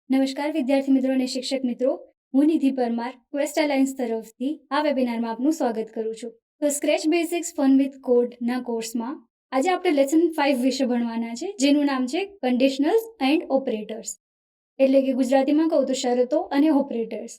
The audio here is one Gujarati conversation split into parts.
નમસ્કાર વિદ્યાર્થી મિત્રો અને શિક્ષક મિત્રો, હું નિધિ પરમાર ક્વેસ્ટ અલાયન્સ તરફથી આ વેબિનારમાં આપનું સ્વાગત કરું છું. તો સ્ક્રેચ બેઝિક્સ ફન વિથ કોડના કોર્સમાં આજે આપણે લેસન 5 વિશે ભણવાના છે, જેનું નામ છે કન્ડિશનલ્સ એન્ડ ઓપરેટર્સ, એટલે કે ગુજરાતીમાં કહું તો શરતો અને ઓપરેટર્સ.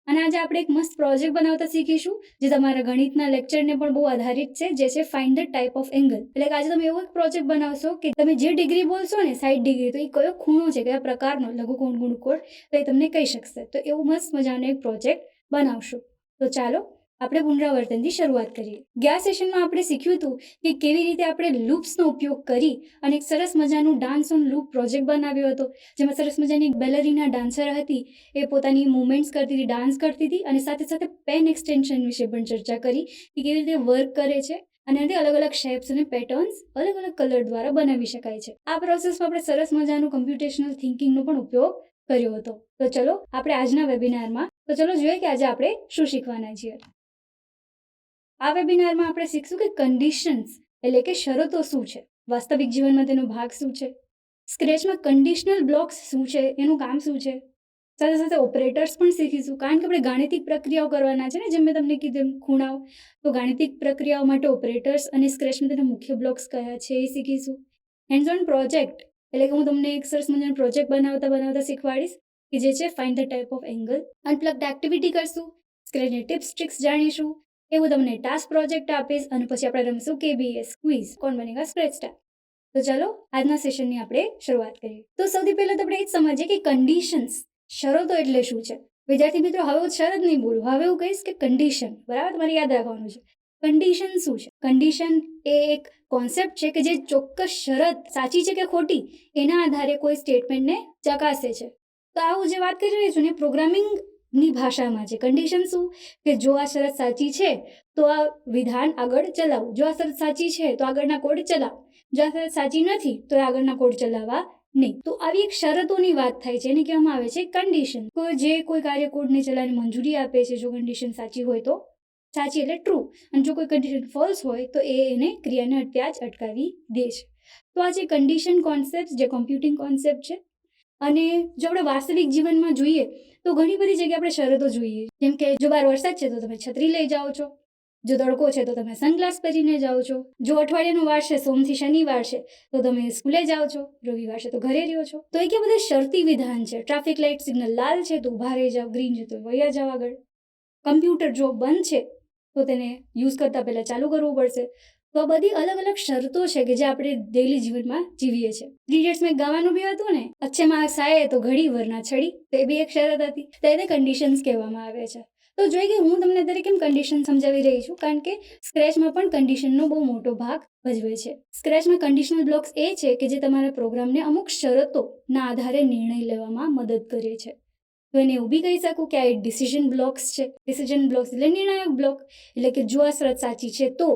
અને આજે આપણે એક મસ્ત પ્રોજેક્ટ બનાવતા શીખીશું, જે તમારા ગણિતના લેક્ચરને પણ બહુ આધારિત છે, જે છે find the type of angle. એટલે કે આજે તમે એવો એક પ્રોજેક્ટ બનાવશો કે તમે જે ડિગ્રી બોલશો ને 60 ડિગ્રી, તો એ કયો ખૂણો છે, કયા પ્રકારનો લઘુકોણ ગુણકોણ, તો એ તમને કહી શકશે. તો એવું મસ્ત મજાનો એક પ્રોજેક્ટ બનાવશું. તો ચાલો આપણે પુનરાવર્તનથી શરૂઆત કરીએ. ગયા સેશનમાં આપણે શીખ્યું હતું કે કેવી રીતે આપણે લૂપ્સનો ઉપયોગ કરી અને એક સરસ મજાનું ડાન્સ ઓન લૂપ પ્રોજેક્ટ બનાવ્યો હતો, જેમાં સરસ મજાની એક બેલેરીના ડાન્સર હતી. એ પોતાની મુવમેન્ટ્સ કરતી હતી, ડાન્સ કરતી હતી, અને સાથે સાથે પેન એક્સટેન્શન વિશે પણ ચર્ચા કરી કે કેવી રીતે વર્ક કરે છે અને એનાથી અલગ અલગ શેપ્સ અને પેટર્ન્સ અલગ અલગ કલર દ્વારા બનાવી શકાય છે. આ પ્રોસેસમાં આપણે સરસ મજાનું કમ્પ્યુટેશનલ થિંકિંગનો પણ ઉપયોગ કર્યો હતો. તો ચલો આપણે આજના વેબિનારમાં જોઈએ કે આજે આપણે શું શીખવાના છીએ. આ વેબિનારમાં આપણે શીખશું કે કન્ડિશન્સ એટલે કે શરતો શું છે, વાસ્તવિક જીવનમાં તેનો ભાગ શું છે, સ્ક્રેચમાં કન્ડિશનલ બ્લોક્સ શું છે, એનું કામ શું છે, સાથે સાથે ઓપરેટર્સ પણ શીખીશું, કારણ કે આપણે ગાણિતિક પ્રક્રિયાઓ કરવાના છે ને, જેમ મેં તમને કીધું ખૂણાઓ. તો ગાણિતિક પ્રક્રિયાઓ માટે ઓપરેટર્સ અને સ્ક્રેચમાં તેના મુખ્ય બ્લોક્સ કયા છે એ શીખીશું. હેન્ડ્સ ઓન પ્રોજેક્ટ એટલે કે હું તમને એક સરસ મજાનો પ્રોજેક્ટ બનાવતા શીખવાડીશ કે જે છે find the type of angle. Unplugged activity કરશું, સ્ક્રેચની ટિપ્સ ટ્રિક્સ જાણીશું, એવું તમને ટાસ્ક પ્રોજેક્ટ આપીશ, અને પછી આપણે રમશું KBS ક્વિઝ કોણ બનેગા સ્ક્રેચ સ્ટાર. તો ચાલો આજના સેશનની આપણે શરૂઆત કરીએ. તો સૌથી પહેલા તો આપણે એ જ સમજીએ કે કન્ડિશન્સ શરતો એટલે શું છે. વિદ્યાર્થી મિત્રો, હવે હું શરત નહીં બોલું, હવે હું કહીશ કે કન્ડિશન. બરાબર, તમારે યાદ રાખવાનું છે. કન્ડિશન શું છે? કન્ડિશન એ એક કોન્સેપ્ટ છે કે જે ચોક્કસ શરત સાચી છે કે ખોટી એના આધારે કોઈ સ્ટેટમેન્ટને ચકાસે છે. તો આવું જે વાત કરી રહી છું ને, પ્રોગ્રામિંગની ભાષામાં છે. કન્ડિશન શું કે જો આ શરત સાચી છે તો આ વિધાન આગળ ચલાવો, જો આ શરત સાચી છે તો આગળના કોડ ચલાવો, જો આ શરત સાચી નથી તો આગળના કોડ ચલાવવા નહીં. તો આવી એક શરતોની વાત થાય છે, એને કહેવામાં આવે છે કન્ડિશન. જે કોઈ કાર્ય કોડને ચલાવવાની મંજૂરી આપે છે. જો કન્ડિશન સાચી હોય તો સાચી એટલે ટ્રુ, અને જો કોઈ કન્ડિશન ફોલ્સ હોય તો એને ક્રિયાને ત્યાં જ અટકાવી દે છે. તો આ જે કન્ડિશન કોન્સેપ્ટ, જે કોમ્પ્યુટિંગ કોન્સેપ્ટ છે, અને જો આપણે વાસ્તવિક જીવનમાં જોઈએ તો ઘણી બધી જગ્યાએ આપણે શરતો જોઈએ. જેમ કે જો બહાર વરસાદ છે તો તમે છત્રી લઈ જાઓ છો, જો તડકો છે તો તમે સનગ્લાસ પહેરીને જાઓ છો, જો અઠવાડિયાનો વાર છે, સોમથી શનિવાર છે, તો તમે સ્કૂલે જાઓ છો, રવિવાર છે તો ઘરે રહ્યો છો. તો એ કે બધા શરતી વિધાન છે. ટ્રાફિક લાઇટ સિગ્નલ લાલ છે તો ઊભા રહી જાઓ, ગ્રીન છે તો વયા જાઓ આગળ. કમ્પ્યુટર જો બંધ છે તો તેને યુઝ કરતા પહેલા ચાલુ કરવું પડશે. તો આ બધી અલગ અલગ શરતો છે કે જે આપણે ડેલી જીવનમાં જીવીએ છીએ. 3 ઇડિયટ્સમાં એક ગાવાનું બી હતું ને, અચ્છે માર્ક્સ આયે તો ઘડી વરના છડી, તો એ બી એક શરત હતી. તો એને કન્ડિશન્સ કહેવામાં આવે છે. તો જોઈએ કે હું તમને અત્યારે કેમ કન્ડિશન સમજાવી રહી છું, કારણ કે સ્ક્રેચમાં પણ કન્ડિશનનો બહુ મોટો ભાગ ભજવે છે. સ્ક્રેચમાં કન્ડિશનલ બ્લોક્સ એ છે કે જે તમારા પ્રોગ્રામને અમુક શરતોના આધારે નિર્ણય લેવામાં મદદ કરે છે. તો એને એવું બી કહી શકું કે આ એક ડિસિઝન બ્લોક્સ છે. ડિસિઝન બ્લોક્સ એટલે નિર્ણાયક બ્લોક, એટલે કે જો આ શરત સાચી છે તો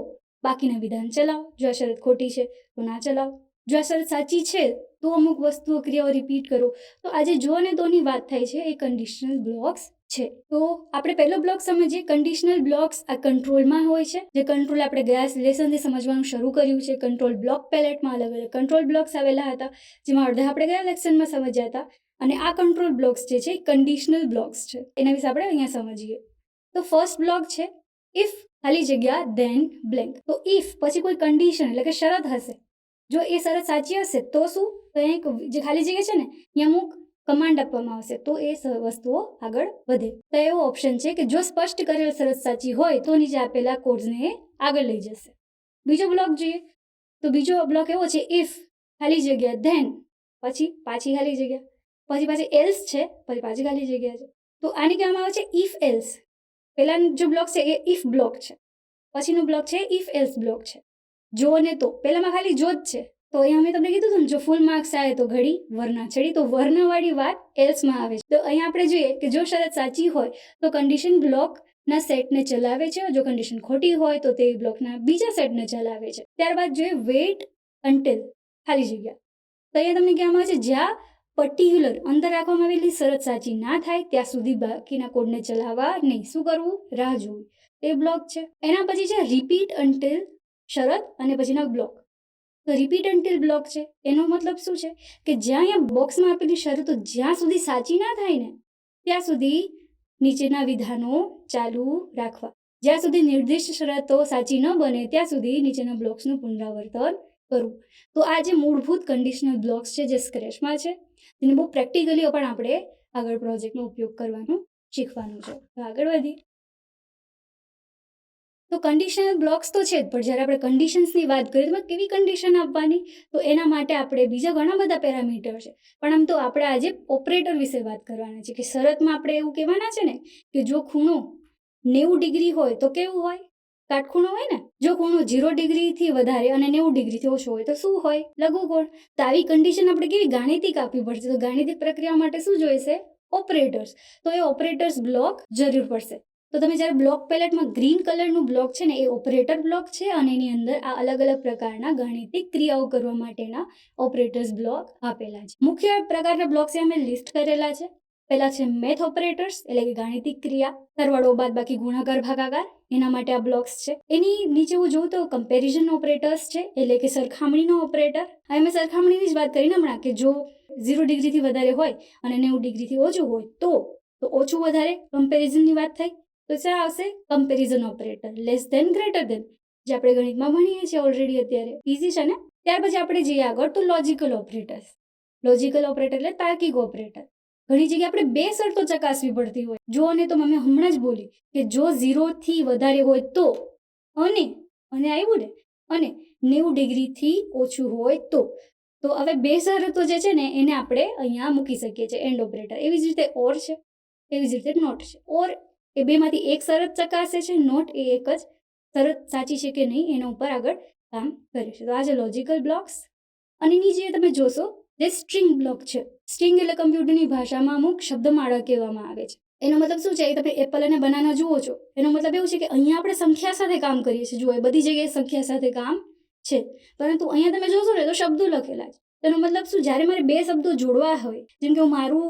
બાકીના વિધાન ચલાવો, જો આ શરત ખોટી છે તો ના ચલાવો, જો આ શરત સાચી છે તો અમુક વસ્તુઓ ક્રિયાઓ રિપીટ કરો. તો આજે જો અને તોની વાત થાય છે એ કન્ડિશનલ બ્લોક્સ છે. તો આપણે પહેલો બ્લોક સમજીએ. કન્ડિશનલ બ્લોક્સ આ કંટ્રોલમાં હોય છે. જે કંટ્રોલ આપણે ગયા લેસનથી સમજવાનું શરૂ કર્યું છે. કંટ્રોલ બ્લોક પેલેટમાં અલગ અલગ કંટ્રોલ બ્લોક્સ આવેલા હતા, જેમાં અડધા આપણે ગયા લેસનમાં સમજ્યા હતા. અને આ કંટ્રોલ બ્લોક્સ જે છે કન્ડિશનલ બ્લોક્સ છે. એના વિશે આપણે અહીંયા સમજીએ. તો ફર્સ્ટ બ્લોક છે ઇફ ખાલી જગ્યા ધેન બ્લેન્ક. તો ઇફ પછી કોઈ કન્ડિશન એટલે કે શરત હશે. જો એ શરત સાચી હશે તો શું, તો અહીં જે ખાલી જગ્યા છે ને, અહીંયા અમુક કમાન્ડ આપવામાં આવશે તો એ વસ્તુઓ આગળ વધે. તો એવો ઓપ્શન છે કે જો સ્પષ્ટ કરેલ શરત સાચી હોય તો નીચે આપેલા કોડ્સને આગળ લઈ જશે. બીજો બ્લોક જોઈએ તો બીજો બ્લોક એવો છે ઇફ ખાલી જગ્યા ધેન, પછી પાછી ખાલી જગ્યા, પછી પાછી એલ્સ છે, પછી પાછી ખાલી જગ્યા છે. તો આને કહેવામાં આવે છે ઇફ એલ્સ. પહેલાનો જો બ્લોક છે એ ઇફ બ્લોક છે, પછીનો બ્લોક છે ઇફ એલ્સ બ્લોક છે. જો ને તો પહેલામાં ખાલી જો જ છે. તો અહીંયા મેં તમને કીધું હતું ને, જો ફૂલ માર્ક્સ આવે તો ઘડી વરના છડી, તો વર્ણવાળી વાત એલ્સમાં આવે છે. તો અહીંયા આપણે જોઈએ કે જો શરત સાચી હોય તો કન્ડિશન બ્લોકના સેટને ચલાવે છે, જો કન્ડિશન ખોટી હોય તો તે બ્લોકના બીજા સેટને ચલાવે છે. ત્યારબાદ જોઈએ વેઇટ અન્ટિલ ખાલી જગ્યા. તો અહીંયા તમને કહેવામાં આવે છે જ્યાં પર્ટિક્યુલર અંદર રાખવામાં આવેલી શરત સાચી ના થાય ત્યાં સુધી બાકીના કોડને ચલાવવા નહીં. શું કરવું? રાહ જોવી. એ બ્લોક છે. એના પછી છે રિપીટ અન્ટિલ શરત અને પછીનો બ્લોક. તો તો રિપીટ અન્ટિલ બ્લોક છે એનો મતલબ શું છે કે જ્યાં અહીંયા બોક્સમાં આપેલી શરતો જ્યાં સુધી સાચી ના થાય ને ત્યાં સુધી નીચેના વિધાનો ચાલુ રાખવા, જ્યાં સુધી નિર્દિષ્ટ શરતો સાચી ન બને ત્યાં સુધી નીચેના બ્લોક્સનું પુનરાવર્તન કરવું. તો આ જે મૂળભૂત કન્ડિશનલ બ્લોક્સ છે જે સ્ક્રેચમાં છે તેને બહુ પ્રેક્ટિકલી પણ આપણે આગળ પ્રોજેક્ટનો ઉપયોગ કરવાનું શીખવાનું છે. તો આગળ વધી તો કન્ડિશનલ બ્લોક્સ તો છે જ, પણ જ્યારે આપણે કન્ડિશન્સની વાત કરીએ તો કેવી કન્ડિશન આપવાની, તો એના માટે આપણે બીજા ઘણા બધા પેરામીટર છે, પણ આમ તો આપણે આજે ઓપરેટર વિશે વાત કરવાના છે કે શરતમાં આપણે એવું કહેવાના છે ને કે જો ખૂણો 90 ડિગ્રી હોય તો કેવું હોય, કાટખૂણો હોય ને. જો ખૂણો 0 ડિગ્રીથી વધારે અને 90 ડિગ્રીથી ઓછો હોય તો શું હોય, લઘુકોણ. તો આવી કન્ડિશન આપણે કેવી ગાણિતિક આપવી પડશે, તો ગાણિતિક પ્રક્રિયા માટે શું જોઈશે, ઓપરેટર્સ. તો એ ઓપરેટર્સ બ્લોક જરૂર પડશે. તો તમે જ્યારે બ્લોક પેલેટમાં ગ્રીન કલરનું બ્લોક છે ને એ ઓપરેટર બ્લોક છે અને એની અંદર આ અલગ અલગ પ્રકારના ગાણિતિક ક્રિયાઓ કરવા માટેના ઓપરેટર્સ બ્લોક આપેલા છે. મુખ્ય પ્રકારના બ્લોક્સ અમે લિસ્ટ કરેલા છે. પહેલા છે મેથ ઓપરેટર્સ એટલે કે ગાણિતિક ક્રિયા, સરવાળો બાદબાકી ગુણાકાર ભાગાકાર, એના માટે આ બ્લોક્સ છે. એની નીચે હું જોઉં તો કમ્પેરિઝન ઓપરેટર્સ છે એટલે કે સરખામણીનો ઓપરેટર. હવે મેં સરખામણીની જ વાત કરીને હમણાં કે જો 0 ડિગ્રીથી વધારે હોય અને 90 ડિગ્રીથી ઓછું હોય તો ઓછું વધારે કમ્પેરિઝનની વાત થઈ તો શું આવશે, comparison operator. Less than greater than જે આપણે ગણિતમાં ભણીએ છીએ ઓલરેડી, અત્યારે ઇઝી છે ને. ત્યાર પછી આપણે જઈએ આગળ તો લોજિકલ ઓપરેટર્સ. લોજિકલ ઓપરેટર એટલે તાર્કિક ઓપરેટર. ઘણી જગ્યાએ આપણે બે શરતો ચકાસવી પડતી હોય. જો અને તો મેં હમણાં જ બોલી કે જો 0થી વધારે હોય તો અને આવ્યું ને અને 90 ડિગ્રીથી ઓછું હોય તો હવે બે શરતો જે છે ને એને આપણે અહીંયા મૂકી શકીએ છીએ એન્ડ ઓપરેટર. એવી જ રીતે ઓર છે, એવી જ રીતે નોટ છે. ઓર એ બેમાંથી એક શરત ચકાસે છે, નોટ એ એક જ શરત સાચી છે કે નહીં એના ઉપર આગળ કામ કરે છે. તો આ છે લોજિકલ બ્લોક્સ. અને નીચે તમે જોશો જે સ્ટ્રિંગ બ્લોક છે. સ્ટ્રિંગ એટલે કમ્પ્યુટરની ભાષામાં અમુક શબ્દમાળા કહેવામાં આવે છે. એનો મતલબ શું છે, એ તમે એપલ અને બનાના જુઓ છો એનો મતલબ એવું છે કે અહીંયા આપણે સંખ્યા સાથે કામ કરીએ છીએ. જુઓ એ બધી જગ્યાએ સંખ્યા સાથે કામ છે, પરંતુ અહીંયા તમે જોશો ને તો શબ્દો લખેલા છે. એનો મતલબ શું, જ્યારે મારે બે શબ્દો જોડવા હોય, જેમ કે હું મારું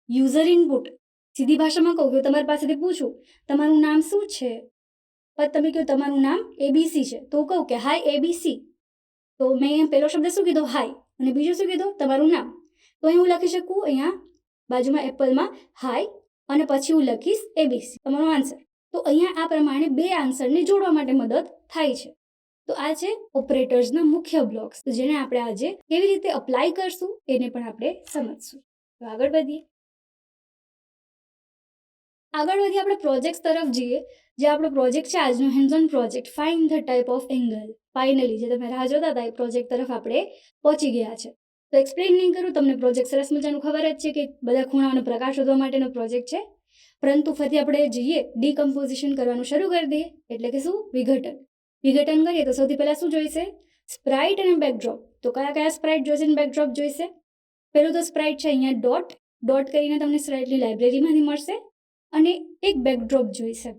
યુઝર ઇનપુટ સીધી ભાષામાં કહું કે તમારી પાસેથી પૂછું તમારું નામ શું છે, પણ તમે કહો તમારું નામ એબીસી છે તો કહું કે હાય એબીસી, તો મેં પહેલો શબ્દ શું કીધો, હાય, અને બીજું શું કીધું, તમારું નામ. તો અહીં હું લખી શકું અહીંયા બાજુમાં એપલમાં હાય અને પછી હું લખીશ એબીસી, તમારો આન્સર. તો અહીંયા આ પ્રમાણે બે આન્સરને જોડવા માટે મદદ થાય છે. તો આ છે ઓપરેટર્સના મુખ્ય બ્લોક્સ, તો જેને આપણે આજે કેવી રીતે અપ્લાય કરશું એને પણ આપણે સમજશું. તો આગળ વધીએ આપણે પ્રોજેક્ટ તરફ જઈએ. જે આપણો પ્રોજેક્ટ છે આજનો hands on project, find the type of angle. Finally જે તમે રાહ જોતા હતા એ પ્રોજેક્ટ તરફ આપણે પહોંચી ગયા છે. તો એક્સપ્લેન નહીં કરું, તમને પ્રોજેક્ટ સરસ મજાનું ખબર જ છે કે બધા ખૂણાઓનો પ્રકાર શોધવા માટેનો પ્રોજેક્ટ છે. પરંતુ ફરી આપણે જઈએ ડીકમ્પોઝિશન કરવાનું શરૂ કરી દઈએ. એટલે કે શું, વિઘટન કરીએ તો સૌથી પહેલા શું જોઈશે, સ્પ્રાઇટ અને બેકડ્રોપ. તો કયા સ્પ્રાઇટ જોઈશે અને બેકડ્રોપ જોઈશે. પેલું તો સ્પ્રાઇટ છે અહીંયા ડોટ કરીને તમને સ્પ્રાઇટની લાઇબ્રેરીમાંથી મળશે, અને એક બેકડ્રોપ જોઈશે.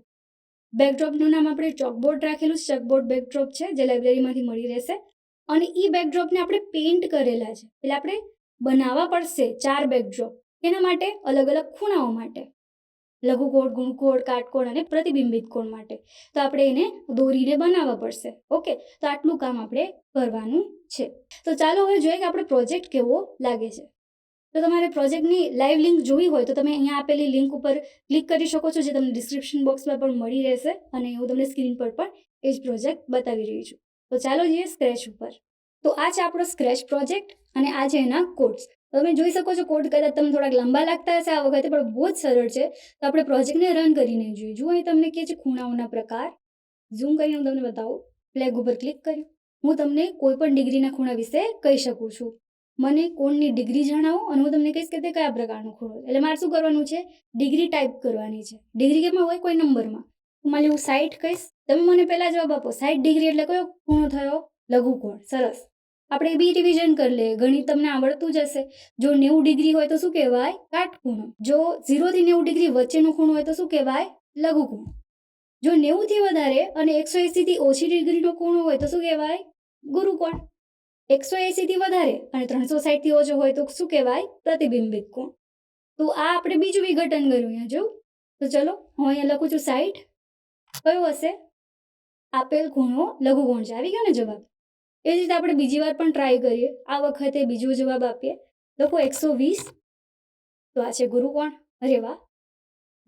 બેકડ્રોપનું નામ આપણે ચોકબોર્ડ રાખેલું છે, ચોકબોર્ડ બેકડ્રોપ છે જે લાઇબ્રેરીમાંથી મળી રહેશે. અને એ બેકડ્રોપને આપણે પેઇન્ટ કરેલા છે એટલે આપણે બનાવવા પડશે 4 બેકડ્રોપ. એના માટે અલગ અલગ ખૂણાઓ માટે, લઘુકોણ, ગુણકોણ, કાટકોણ અને પ્રતિબિંબિત કોણ માટે. તો આપણે એને દોરીને બનાવવા પડશે. ઓકે, તો આટલું કામ આપણે કરવાનું છે. તો ચાલો હવે જોઈએ કે આપણે પ્રોજેક્ટ કેવો લાગે છે. તો તમારે પ્રોજેક્ટની લાઈવ લિંક જોવી હોય તો તમે અહીંયા આપેલી લિંક ઉપર ક્લિક કરી શકો છો, જે તમને ડિસ્ક્રિપ્શન બોક્સમાં પણ મળી રહેશે, અને હું તમને સ્ક્રીન પર પણ એ જ પ્રોજેક્ટ બતાવી રહી છું. તો ચાલો જઈએ સ્ક્રેચ ઉપર. તો આ છે આપણો સ્ક્રેચ પ્રોજેક્ટ અને આ છે એના કોડ્સ. તમે જોઈ શકો છો કોડ કદાચ તમને થોડાક લાંબા લાગતા હશે આ વખતે, પણ બહુ જ સરળ છે. તો આપણે પ્રોજેક્ટને રન કરીને જોઈએ. જુઓ અહીં તમને કહે છે ખૂણાઓના પ્રકાર. ઝૂમ કરીને હું તમને બતાવું. ફ્લેગ ઉપર ક્લિક કર્યું. હું તમને કોઈ પણ ડિગ્રીના ખૂણા વિશે કહી શકું છું. મને કોણની ડિગ્રી જણાવો અને હું તમને કહીશ કે તે કયા પ્રકારનો ખૂણો. એટલે મારે શું કરવાનું છે, ડિગ્રી ટાઈપ કરવાની છે. ડિગ્રી કેમાં હોય, કોઈ નંબરમાં. માની હું 60 કહીશ, તમે મને પહેલા જવાબ આપો 60 ડિગ્રી એટલે કયો ખૂણો થયો, લઘુકોણ. સરસ, આપણે બી રિવિઝન કરી લઈએ, ગણિત તમને આવડતું જ હશે. જો 90 ડિગ્રી હોય તો શું કહેવાય, કાટખૂણો. જો 0 થી 90 ડિગ્રી વચ્ચેનો ખૂણો હોય તો શું કહેવાય, લઘુકોણ. જો 90 થી વધારે અને 180 થી ઓછી ડિગ્રીનો ખૂણો હોય તો શું કહેવાય, ગુરુકોણ. 180 થી વધારે અને 360 થી ઓછો હોય તો શું કહેવાય, પ્રતિબિંબિત કોણ. તો આ આપણે બીજું વિઘટન કર્યું અહીંયા જો. તો ચલો હું અહીંયા લખું છું 60. કયો હશે, આપેલ ખૂણો લઘુકોણ છે. આવી ગયો ને જવાબ. એ જ રીતે આપણે બીજી વાર પણ ટ્રાય કરીએ. આ વખતે બીજો જવાબ આપીએ. લખો 120. તો આ છે ગુરુકોણ. અરે વાહ,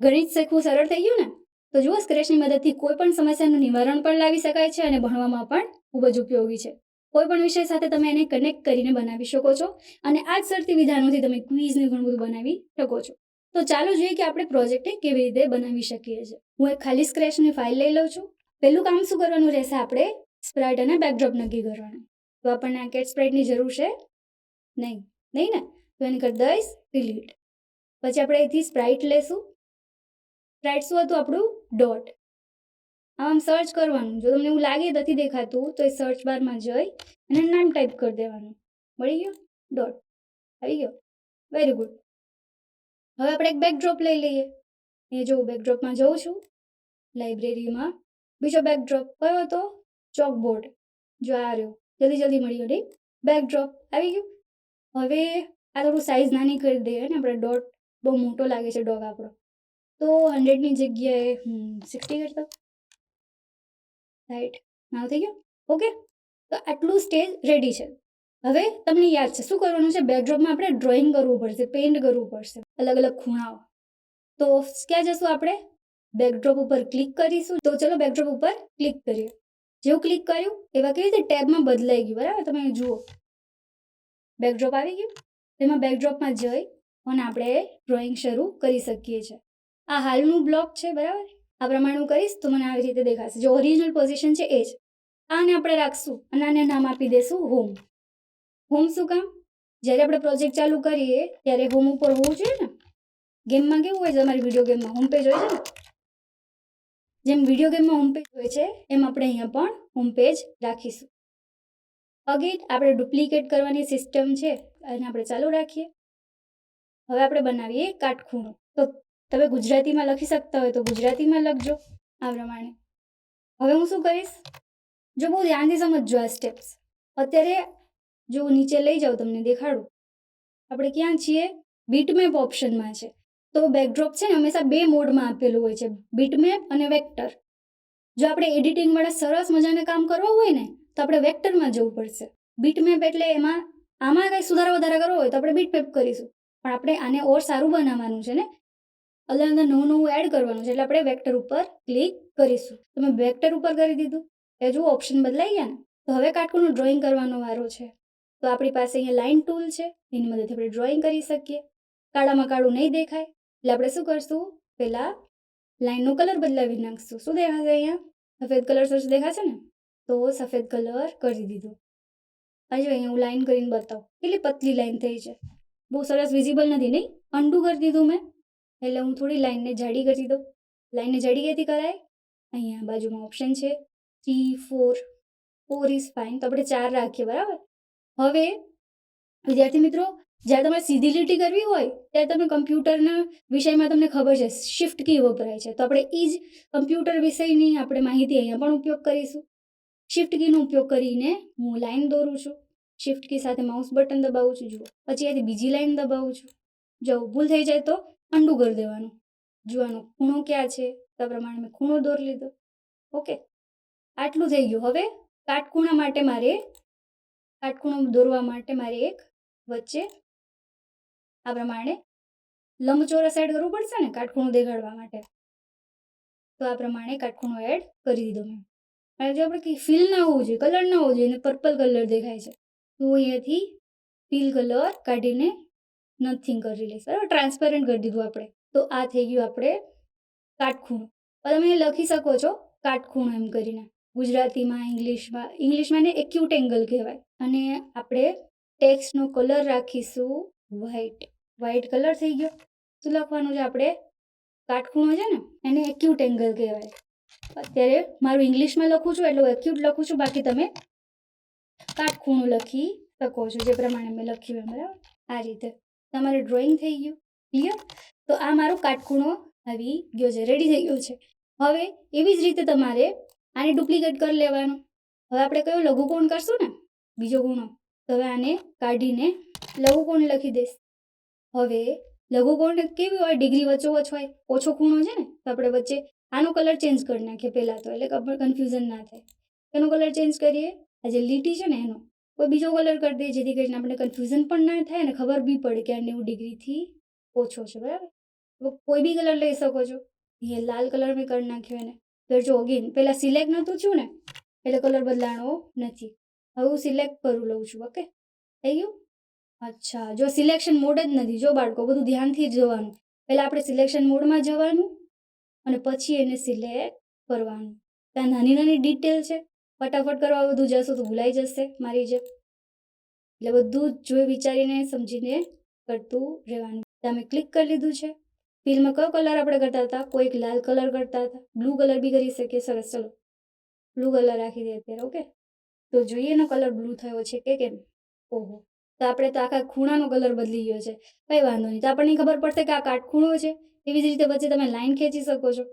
ગણિત શીખવું સરળ થઈ ગયું ને. તો જુઓ, સ્ક્રેચની મદદથી કોઈ પણ સમસ્યાનું નિવારણ પણ લાવી શકાય છે અને ભણવામાં પણ ખૂબ જ ઉપયોગી છે. કોઈ પણ વિષય સાથે તમે એને કનેક્ટ કરીને બનાવી શકો છો અને આ જ શરતી વિધાનોથી તમે ક્વિઝને ઘણું બધું બનાવી શકો છો. તો ચાલો જોઈએ કે આપણે પ્રોજેક્ટને કેવી રીતે બનાવી શકીએ છીએ. હું એક ખાલી સ્ક્રેચની ફાઇલ લઈ લઉં છું. પહેલું કામ શું કરવાનું રહેશે, આપણે સ્પ્રાઇટ અને બેકડ્રોપ નક્કી કરવાનું. તો આપણને આ કેટ સ્પ્રાઇટની જરૂર છે નહીં ને, તો એને કરી દઈશ ડિલીટ. પછી આપણે અહીંથી સ્પ્રાઇટ લેશું. સ્પ્રાઇટ શું હતું આપણું? ડોટ. આમ સર્ચ કરવાનું. જો તમને એવું લાગે નથી દેખાતું તો એ સર્ચ બારમાં જઈ અને નામ ટાઈપ કરી દેવાનું. મળી ગયું? ડોટ આવી ગયો. Very good. હવે આપણે એક બેકડ્રોપ લઈ લઈએ. એ જો બેકડ્રોપમાં જઉં છું, લાઇબ્રેરીમાં બીજો બેકડ્રોપ કયો હતો? ચોકબોર્ડ. જો આ રહ્યો, જલ્દી મળી ગયો. બેકડ્રોપ આવી ગયું. હવે આ થોડું સાઇઝ નાની કરી દઈએ ને આપણે. ડોટ બહુ મોટો લાગે છે ડોગ આપણો, તો 100ની જગ્યાએ 60 કરતા. રાઈટ, નાનું થઈ ગયું. ઓકે, તો આટલું સ્ટેજ રેડી છે. હવે તમને યાદ છે શું કરવાનું છે? બેકડ્રોપમાં આપણે ડ્રોઈંગ કરવું પડશે, પેઇન્ટ કરવું પડશે, અલગ અલગ ખૂણાઓ. તો ક્યાં જશું આપણે? બેકડ્રોપ ઉપર ક્લિક કરીશું. તો ચલો બેકડ્રોપ ઉપર ક્લિક કરીએ. જેવું ક્લિક કર્યું એવા કેવી રીતે ટેબમાં બદલાઈ ગયું. બરાબર, તમે જુઓ બેકડ્રોપ આવી ગયું. તેમાં બેકડ્રોપમાં જઈ અને આપણે ડ્રોઈંગ શરૂ કરી શકીએ છીએ. આ હાલનું બ્લોક છે, બરાબર. આ પ્રમાણે હું કરીશ તો મને આવી રીતે દેખાશે. જો ઓરિજિનલ પોઝિશન છે એ જ. આને આપણે રાખશું અને આને નામ આપી દઈશું હોમ. હોમ શું કામ? જ્યારે આપણે પ્રોજેક્ટ ચાલુ કરીએ ત્યારે હોમ ઉપર હોવું જોઈએ ને. ગેમમાં કેવું હોય છે, તમારી વિડીયો ગેમમાં હોમ પેજ હોય છે ને. જેમ વિડીયો ગેમમાં હોમ પેજ હોય છે એમ આપણે અહીંયા પણ હોમ પેજ રાખીશું. અગેન આપણે ડુપ્લિકેટ કરવાની સિસ્ટમ છે અને આપણે ચાલુ રાખીએ. હવે આપણે બનાવીએ કાટખૂણો. તો તમે ગુજરાતીમાં લખી શકતા હોય તો ગુજરાતીમાં લખજો આ પ્રમાણે. હવે હું શું કરીશ, જો બહુ ધ્યાનથી સમજજો આ સ્ટેપ્સ. અત્યારે જો નીચે લઈ જાઉં તમને દેખાડું. આપણે ક્યાં છીએ? બીટમેપ ઓપ્શનમાં છે. તો બેકડ્રોપ છે ને હંમેશા 2 મોડમાં આપેલું હોય છે, બીટમેપ અને વેક્ટર. જો આપણે એડિટિંગ વાળા સરસ મજાને કામ કરવું હોય ને તો આપણે વેક્ટરમાં જવું પડશે. બીટમેપ એટલે આમાં કંઈ સુધારા વધારા કરવો હોય તો આપણે બીટમેપ કરીશું. પણ આપણે આને ઓર સારું બનાવવાનું છે ને, અલગ નવું એડ કરવાનું છે, એટલે આપણે વેક્ટર ઉપર ક્લિક કરીશું. તમે વેક્ટર ઉપર કરી દીધું એ જુઓ ઓપ્શન બદલાઈ ગયા ને. તો હવે કાટખૂણું ડ્રોઈંગ કરવાનો વારો છે. તો આપણી પાસે અહીંયા લાઇન ટૂલ છે, એની મદદથી આપણે ડ્રોઈંગ કરી શકીએ. કાળામાં કાળું નહીં દેખાય એટલે આપણે શું કરશું, પહેલાં લાઇનનો કલર બદલાવી નાખશું. શું દેખાશે અહીંયા? સફેદ કલર સરસ દેખાશે ને. તો સફેદ કલર કરી દીધો. હજુ અહીંયા હું લાઇન કરીને બતાવું કેટલી પતલી લાઇન થઈ છે. બહુ સરસ વિઝિબલ નથી નહીં? અન્ડુ કરી દીધું મેં, એટલે હું થોડી લાઇનને જાડી કરી દઉં. લાઇનને જાડી ક્યાંથી કરાય? અહીંયા બાજુમાં ઓપ્શન છે 3, 4. 4 ઇઝ ફાઇન. તો આપણે 4 રાખીએ, બરાબર. હવે વિદ્યાર્થી મિત્રો, જ્યારે તમારે સીધી લીટી કરવી હોય ત્યારે તમે કમ્પ્યુટરના વિષયમાં તમને ખબર છે શિફ્ટ કી વપરાય છે. તો આપણે એ જ કમ્પ્યુટર વિષયની આપણે માહિતી અહીંયા પણ ઉપયોગ કરીશું. શિફ્ટ કીનો ઉપયોગ કરીને હું લાઇન દોરું છું. શિફ્ટ કી સાથે માઉસ બટન દબાવું છું. જુઓ, પછી અહીંથી બીજી લાઇન દબાવું છું. જો ભૂલ થઈ જાય તો અન્ડુ કરી દેવાનું. જોવાનો ખૂણો ક્યાં છે તો પ્રમાણે મેં ખૂણો દોરી લીધો. ઓકે, આટલું થઈ ગયું. હવે કાટખૂણો દોરવા માટે મારે એક વચ્ચે આ પ્રમાણે લંબચોરસ એડ કરવું પડશે ને કાટખૂણો દેખાડવા માટે. તો આ પ્રમાણે કાટખૂણો એડ કરી દીધો મેં. અને જો આપણે કંઈ ફીલ ના હોવું જોઈએ, કલર ના હોવો જોઈએ, એને પર્પલ કલર દેખાય છે તો અહીંયાથી ફીલ કલર કાઢીને નથિંગ કરી લઈશ. બરાબર, ટ્રાન્સપેરન્ટ કરી દીધું આપણે. તો આ થઈ ગયું આપણે કાટખૂણો. તમે લખી શકો છો કાટખૂણો એમ કરીને. ગુજરાતીમાં, ઇંગ્લિશમાં ને એક્યુટ એંગલ કહેવાય. અને આપણે ટેક્સ્ટનો કલર રાખીશું વ્હાઇટ કલર થઈ ગયો. શું લખવાનું છે આપણે? કાટખૂણો છે ને એને એક્યુટ એંગલ કહેવાય. અત્યારે મારું ઇંગ્લિશમાં લખું છું એટલે હું એક્યુટ લખું છું, બાકી તમે કાટખૂણો લખી શકો છો જે પ્રમાણે મેં લખ્યું એમ. બરાબર, આ રીતે તમારે ડ્રોઈંગ થઈ ગયું. ક્લિયર? તો આ મારો કાટખૂણો આવી ગયો છે, રેડી થઈ ગયો છે. હવે એવી જ રીતે તમારે આને ડુપ્લિકેટ કરી લેવાનું. હવે આપણે કયો લઘુકોણ કરશું ને, બીજો ખૂણો. તો હવે આને કાઢીને લઘુકોણ લખી દઈશ. હવે લઘુકોણ કેવી હોય? ડિગ્રી વચ્ચોવચ્ચ હોય. ઓછો ખૂણો છે ને તો આપણે વચ્ચે આનો કલર ચેન્જ કરી નાખીએ પહેલાં તો, એટલે કન્ફ્યુઝન ના થાય. એનો કલર ચેન્જ કરીએ, આ જે લીટી છે ને એનો કોઈ બીજો કલર કરી દઈએ જેથી કરીને આપણે કન્ફ્યુઝન પણ ના થાય અને ખબર બી પડે કે આ 90 ડિગ્રીથી ઓછો છે, બરાબર. તો કોઈ બી કલર લઈ શકો છો. અહીંયા લાલ કલર મેં કરી નાખ્યો એને. તો જો અગેન પહેલાં સિલેક્ટ નહોતું થયું ને એટલે કલર બદલાણો નથી. હવે હું સિલેક્ટ કરું લઉં છું. ઓકે, થઈ ગયું. અચ્છા, જો સિલેક્શન મોડ જ નથી. જો બાળકો, બધું ધ્યાનથી જ જોવાનું. પહેલાં આપણે સિલેક્શન મોડમાં જવાનું અને પછી એને સિલેક્ટ કરવાનું. ત્યાં નાની નાની ડિટેલ છે, ફટાફટ કરવા બધું જશો તો ભૂલાઈ જશે મારી જેમ. એટલે બધું જ જોઈ વિચારીને સમજીને કરતું રહેવાનું. તમે ક્લિક કરી લીધું છે. ફિલ્મમાં કયો કલર આપણે કરતા હતા? કોઈ એક લાલ કલર કરતા હતા. બ્લુ કલર બી કરી શકીએ. સરસ, ચલો બ્લુ કલર રાખી દઈએ અત્યારે. ઓકે, તો જોઈએ એનો કલર બ્લુ થયો છે કે કેમ. ઓહો, તો આપણે તો આખા ખૂણાનો કલર બદલી ગયો છે. કંઈ વાંધો નહીં, તો આપણને ખબર પડશે કે આ કાટખૂણો છે. એવી જ રીતે વચ્ચે તમે લાઈન ખેંચી શકો છો.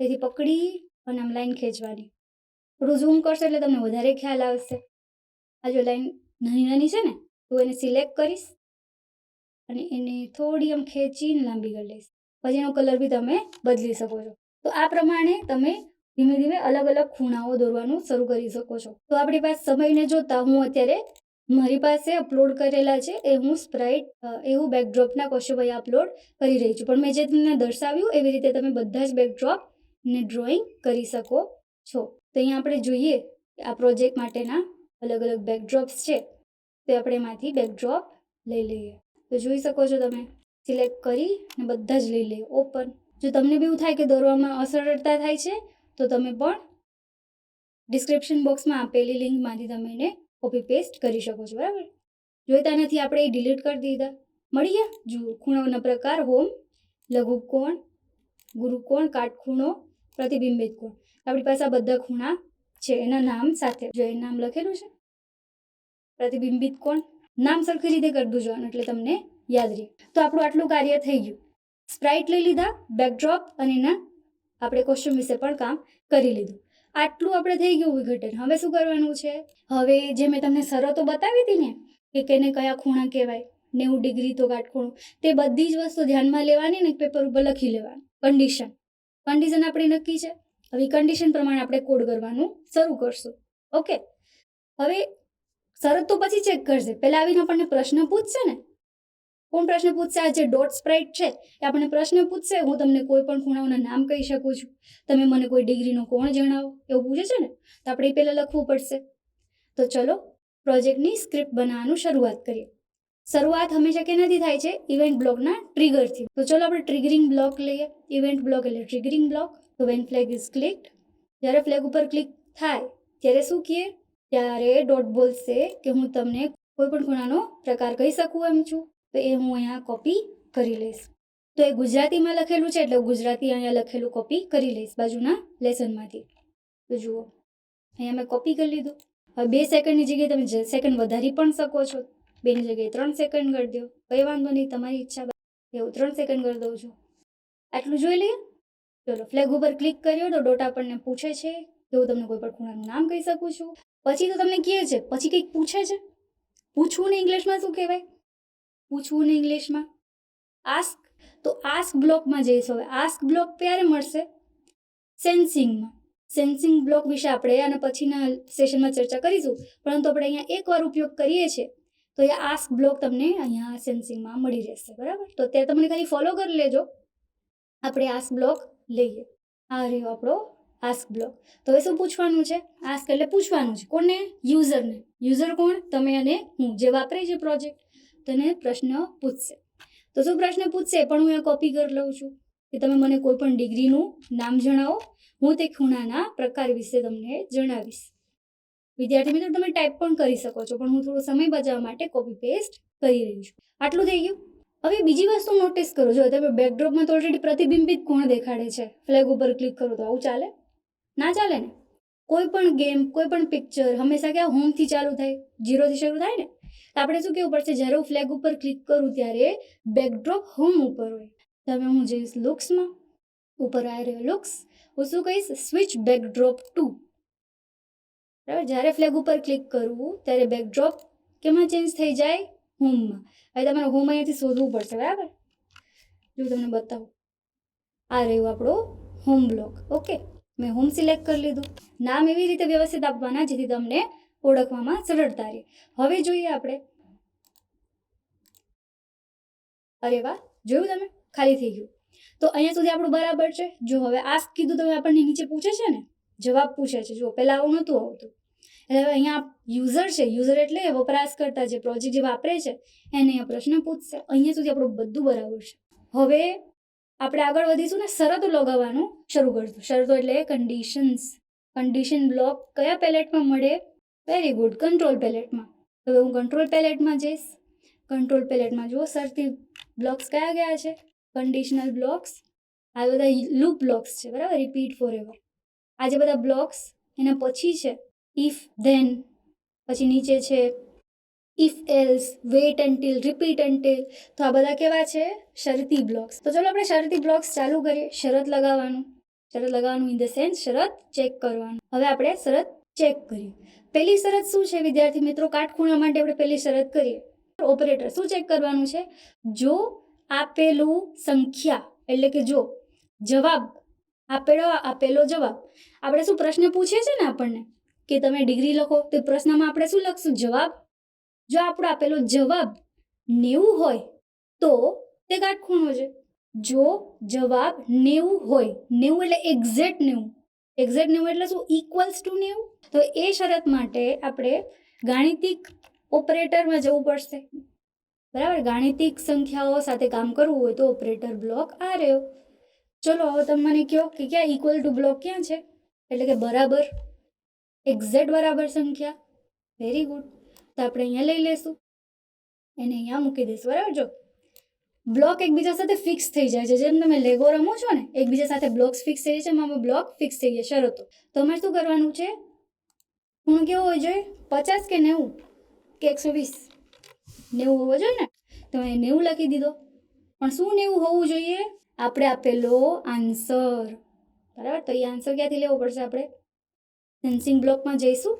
તેથી પકડી અને આમ લાઈન ખેંચવાની. થોડું ઝૂમ કરશો એટલે તમને વધારે ખ્યાલ આવશે. આ જો લાઈન નાની નાની છે ને, તો એને સિલેક્ટ કરીશ અને એને થોડી આમ ખેંચીને લાંબી કરી લઈશ. પછી એનો કલર બી તમે બદલી શકો છો. તો આ પ્રમાણે તમે ધીમે ધીમે અલગ અલગ ખૂણાઓ દોરવાનું શરૂ કરી શકો છો. તો આપણી પાસે સમયને જોતા હું અત્યારે મારી પાસે અપલોડ કરેલા છે એ હું સ્પ્રાઇટ એવું બેકડ્રોપના કશુંભાઈ અપલોડ કરી રહી છું. પણ મેં જે તમને દર્શાવ્યું એવી રીતે તમે બધા જ બેકડ્રોપને ડ્રોઈંગ કરી શકો છો. તો અહીંયા આપણે જોઈએ કે આ પ્રોજેક્ટ માટેના અલગ અલગ બેકડ્રોપ્સ છે. તો આપણે એમાંથી બેકડ્રોપ લઈ લઈએ. તો જોઈ શકો છો તમે, સિલેક્ટ કરી અને બધા જ લઈ લઈએ. ઓપન. જો તમને બી એવું થાય કે દોરવામાં અસરળતા થાય છે તો તમે પણ ડિસ્ક્રિપ્શન બોક્સમાં આપેલી લિંકમાંથી તમે એને કોપી પેસ્ટ કરી શકો છો, બરાબર. જોઈતા નથી આપણે એ ડિલીટ કરી દીધા. મળી ગયા. જુઓ, ખૂણાઓના પ્રકાર: હોમ, લઘુકોણ, ગુરુકોણ, કાટખૂણો, પ્રતિબિંબિત કોણ. આપણી પાસે આ બધા ખૂણા છે એના નામ સાથે. જો એ નામ લખેલું છે પ્રતિબિંબિત કોણ. નામ સરખી રીતે કરી દો જોવાનું એટલે તમને યાદ રહે. તો આપણું આટલું કાર્ય થઈ ગયું. સ્પ્રાઇટ લઈ લીધા, બેકડ્રોપ અને એના આપણે કોસ્ચ્યુમ વિશે પણ કામ કરી લીધું. આટલું આપણે થઈ ગયું વિઘટન. હવે શું કરવાનું છે? હવે જે મેં તમને શરતો બતાવી હતી ને કે કેને કયા ખૂણા કહેવાય, 90 ડિગ્રી તો કાટખૂણો, તે બધી જ વસ્તુ ધ્યાનમાં લેવાની ને પેપર ઉપર લખી લેવાની. કન્ડિશન આપણી નક્કી છે. હવે કન્ડિશન પ્રમાણે આપણે કોડ કરવાનું શરૂ કરશું. ઓકે, હવે શરત તો પછી ચેક કરશે. પહેલાં આવીને આપણને પ્રશ્ન પૂછશે ને. કોણ પ્રશ્ન પૂછશે? આ જે ડોટ સ્પ્રાઇટ છે એ આપણને પ્રશ્ન પૂછશે. હું તમને કોઈ પણ ખૂણાઓના નામ કહી શકું છું, તમે મને કોઈ ડિગ્રીનો કોણ જણાવો, એવું પૂછે છે ને. તો આપણે એ પહેલાં લખવું પડશે. તો ચલો પ્રોજેક્ટની સ્ક્રિપ્ટ બનાવવાનું શરૂઆત કરીએ. શરૂઆત હંમેશા કેનાથી થાય છે? ઇવેન્ટ બ્લોકના ટ્રિગરથી. તો ચલો આપણે ટ્રિગરિંગ બ્લોક લઈએ. ઇવેન્ટ બ્લોક એટલે ટ્રિગરિંગ બ્લોક. તો વેન ફ્લેગ ઇઝ ક્લિક્ડ, જ્યારે ફ્લેગ ઉપર ક્લિક થાય ત્યારે શું કહે? ત્યારે ડોટ બોલશે કે હું તમને કોઈ પણ ખૂણાનો પ્રકાર કહી શકું એમ છું. તો એ હું અહીંયા કોપી કરી લઈશ. તો એ ગુજરાતીમાં લખેલું છે એટલે ગુજરાતી અહીંયા લખેલું કોપી કરી લઈશ બાજુના લેસનમાંથી. તો જુઓ, અહીંયા મેં કોપી કરી લીધું. હવે 2 સેકન્ડની જગ્યાએ તમે સેકન્ડ વધારી પણ શકો છો. 2ની જગ્યાએ 3 સેકન્ડ કરી દો, કંઈ વાંધો નહીં, તમારી ઈચ્છા. એવું 3 સેકન્ડ કરી દઉં છું. આટલું જોઈ લઈએ. ચલો, ફ્લેગ ઉપર ક્લિક કર્યો તો ડોટ આપણને પૂછે છે કે હું તમને કોઈ પણ ખૂણાનું નામ કહી શકું છું. પછી તો તમને કહે છે, પછી કંઈક પૂછે છે. પૂછવું ને ઇંગ્લિશમાં શું કહેવાય? પૂછવું ને ઇંગ્લિશમાં આસ્ક. તો આસ્ક બ્લોકમાં જઈશું. હવે આસ્ક બ્લોક ક્યારે મળશે? સેન્સિંગમાં. સેન્સિંગ બ્લોક વિશે આપણે આના પછીના સેશનમાં ચર્ચા કરીશું, પરંતુ આપણે અહીંયા એકવાર ઉપયોગ કરીએ છીએ તો એ આસ્ક બ્લોક તમને અહીંયા સેન્સિંગમાં મળી રહેશે, બરાબર. તો અત્યારે તમને ખાલી ફોલો કરી લેજો. આપણે આસ્ક બ્લોક લઈએ. આ રહ્યો આપણો આસ્ક બ્લોક. તો હવે શું પૂછવાનું છે? આસ્ક એટલે પૂછવાનું છે. કોને? યુઝરને. યુઝર કોણ? તમે અને હું, જે વાપરે છે પ્રોજેક્ટ. તને પ્રશ્ન પૂછશે. તો શું પ્રશ્ન પૂછશે પણ હું અહીંયા કોપી કરી લઉં છું કે તમે મને કોઈ પણ ડિગ્રીનું નામ જણાવો, હું તે ખૂણાના પ્રકાર વિશે તમને જણાવીશ. વિદ્યાર્થી મિત્રો, તમે ટાઈપ પણ કરી શકો છો, પણ હું થોડો સમય બચાવવા માટે કોપી પેસ્ટ કરી રહી છું. આટલું થઈ ગયું. હવે બીજી વસ્તુ નોટિસ કરો. જો તમે બેકડ્રોપમાં તો ઓલરેડી પ્રતિબિંબિત કોણ દેખાડે છે. ફ્લેગ ઉપર ક્લિક કરો તો આવું ચાલે? ના ચાલે ને. કોઈ પણ ગેમ, કોઈ પણ પિક્ચર હંમેશા ક્યાં હોમથી ચાલુ થાય, 0થી શરૂ થાય ને. આપણે શું કહેવું પડશે? જ્યારે હું ફ્લેગ ઉપર ક્લિક કરું ત્યારે બેકડ્રોપ હોમ ઉપર હોય. તમે હું જઈશ લુક્સમાં, ઉપર આવી રહ્યો લુક્સ, હું શું કહીશ? Switch backdrop to. બરાબર. જ્યારે ફ્લેગ ઉપર ક્લિક કરવું ત્યારે બેકડ્રોપ કેમાં ચેન્જ થઈ જાય? હોમમાં. હવે તમારે હોમ અહીંયાથી શોધવું પડશે, બરાબર. જો તમને બતાવું, આ રહ્યું આપણો હોમ બ્લોક. ઓકે, મેં હોમ સિલેક્ટ કરી લીધું. નામ એવી રીતે વ્યવસ્થિત આપવાના જેથી તમને ઓળખવામાં સરળતા રહે. હવે જોઈએ આપણે, અરે વાહ, જોયું તમે, ખાલી થઈ ગયું. તો અહીંયા સુધી આપણું બરાબર છે. જો હવે આસ્ક કીધું તો આપણને નીચે પૂછે છે ને, જવાબ પૂછે છે. જો પહેલા આવું નહોતું આવતું, એટલે હવે અહીંયા યુઝર છે, યુઝર એટલે વપરાશકર્તા, જે પ્રોજેક્ટ જે વાપરે છે એને અહીંયા પ્રશ્ન પૂછશે. અહીંયા સુધી આપણું બધું બરાબર છે. હવે આપણે આગળ વધીશું ને, શરતો લગાવવાનું શરૂ કરશું. શરતો એટલે કન્ડિશન્સ. કન્ડિશન બ્લોક કયા પેલેટમાં મળે? વેરી ગુડ, કંટ્રોલ પેલેટમાં. હવે હું કંટ્રોલ પેલેટમાં જઈશ. કંટ્રોલ પેલેટમાં જુઓ શરતી બ્લોક્સ કયા ગયા છે? Conditional blocks. આ બધા લૂપ બ્લોક્સ છે, બરાબર, રિપીટ ફોર એવર. આ જે બધા બ્લોક્સ એના પછી છે ઇફ ધેન, પછી નીચે છે if else, wait until, repeat until. તો આ બધા કેવા છે? શરતી બ્લોક્સ. તો ચલો આપણે શરતી બ્લોક્સ ચાલુ કરીએ. શરત લગાવવાનું. શરત લગાવવાનું ઇન ધ સેન્સ શરત ચેક કરવાનું. હવે આપણે શરત ચેક કરીએ. પહેલી શરત શું છે વિદ્યાર્થી મિત્રો? કાટખૂણા માટે આપણે પહેલી શરત કરીએ. ઓપરેટર શું ચેક કરવાનું છે? જો આપેલું સંખ્યા, એટલે કે જો જવાબ આપેલો જવાબ, આપણે શું પ્રશ્ન પૂછે છે ને આપણને કે તમે ડિગ્રી લખો, તો પ્રશ્નમાં આપણે શું લખશું? જવાબ. જો આપણો આપેલો જવાબ 90 હોય તો તે કાટખૂણો છે. જો જવાબ 90 હોય, 90 એટલે એક્ઝેક્ટ 90. એક્ઝેક્ટ 90 એટલે શું? Equals to 90. તો એ શરત માટે આપણે ગાણિતિક ઓપરેટરમાં જવું પડશે, બરાબર. ગાણિતિક સંખ્યાઓ સાથે કામ કરવું હોય તો ઓપરેટર બ્લોક આ રહ્યો. ચલો હવે તમે મને કહો કે ક્યાં ઇક્વલ ટુ બ્લોક ક્યાં છે? એટલે કે બરાબર, એક્ઝેક્ટ બરાબર સંખ્યા. Very good. તો આપણે અહીંયા લઈ લેશું, એને અહીંયા મૂકી દઈશું, બરાબર. જો બ્લોક એકબીજા સાથે ફિક્સ થઈ જાય છે, જેમ તમે લેગો રમો છો ને, એકબીજા સાથે બ્લોક્સ ફિક્સ થઈ જાય છે, એમાં બ્લોક ફિક્સ થઈ જાય. શરતો તો અમારે શું કરવાનું છે? ખૂણો કેવો હોવો જોઈએ? 50 કે 90 કે 120? 90 હોવો જોઈએ ને. તો મેં 90 લખી દીધો. પણ શું 90 હોવું જોઈએ? આપણે આપેલો આન્સર, બરાબર. તો એ આન્સર ક્યાંથી લેવો પડશે? આપણે સેન્સિંગ બ્લોકમાં જઈશું.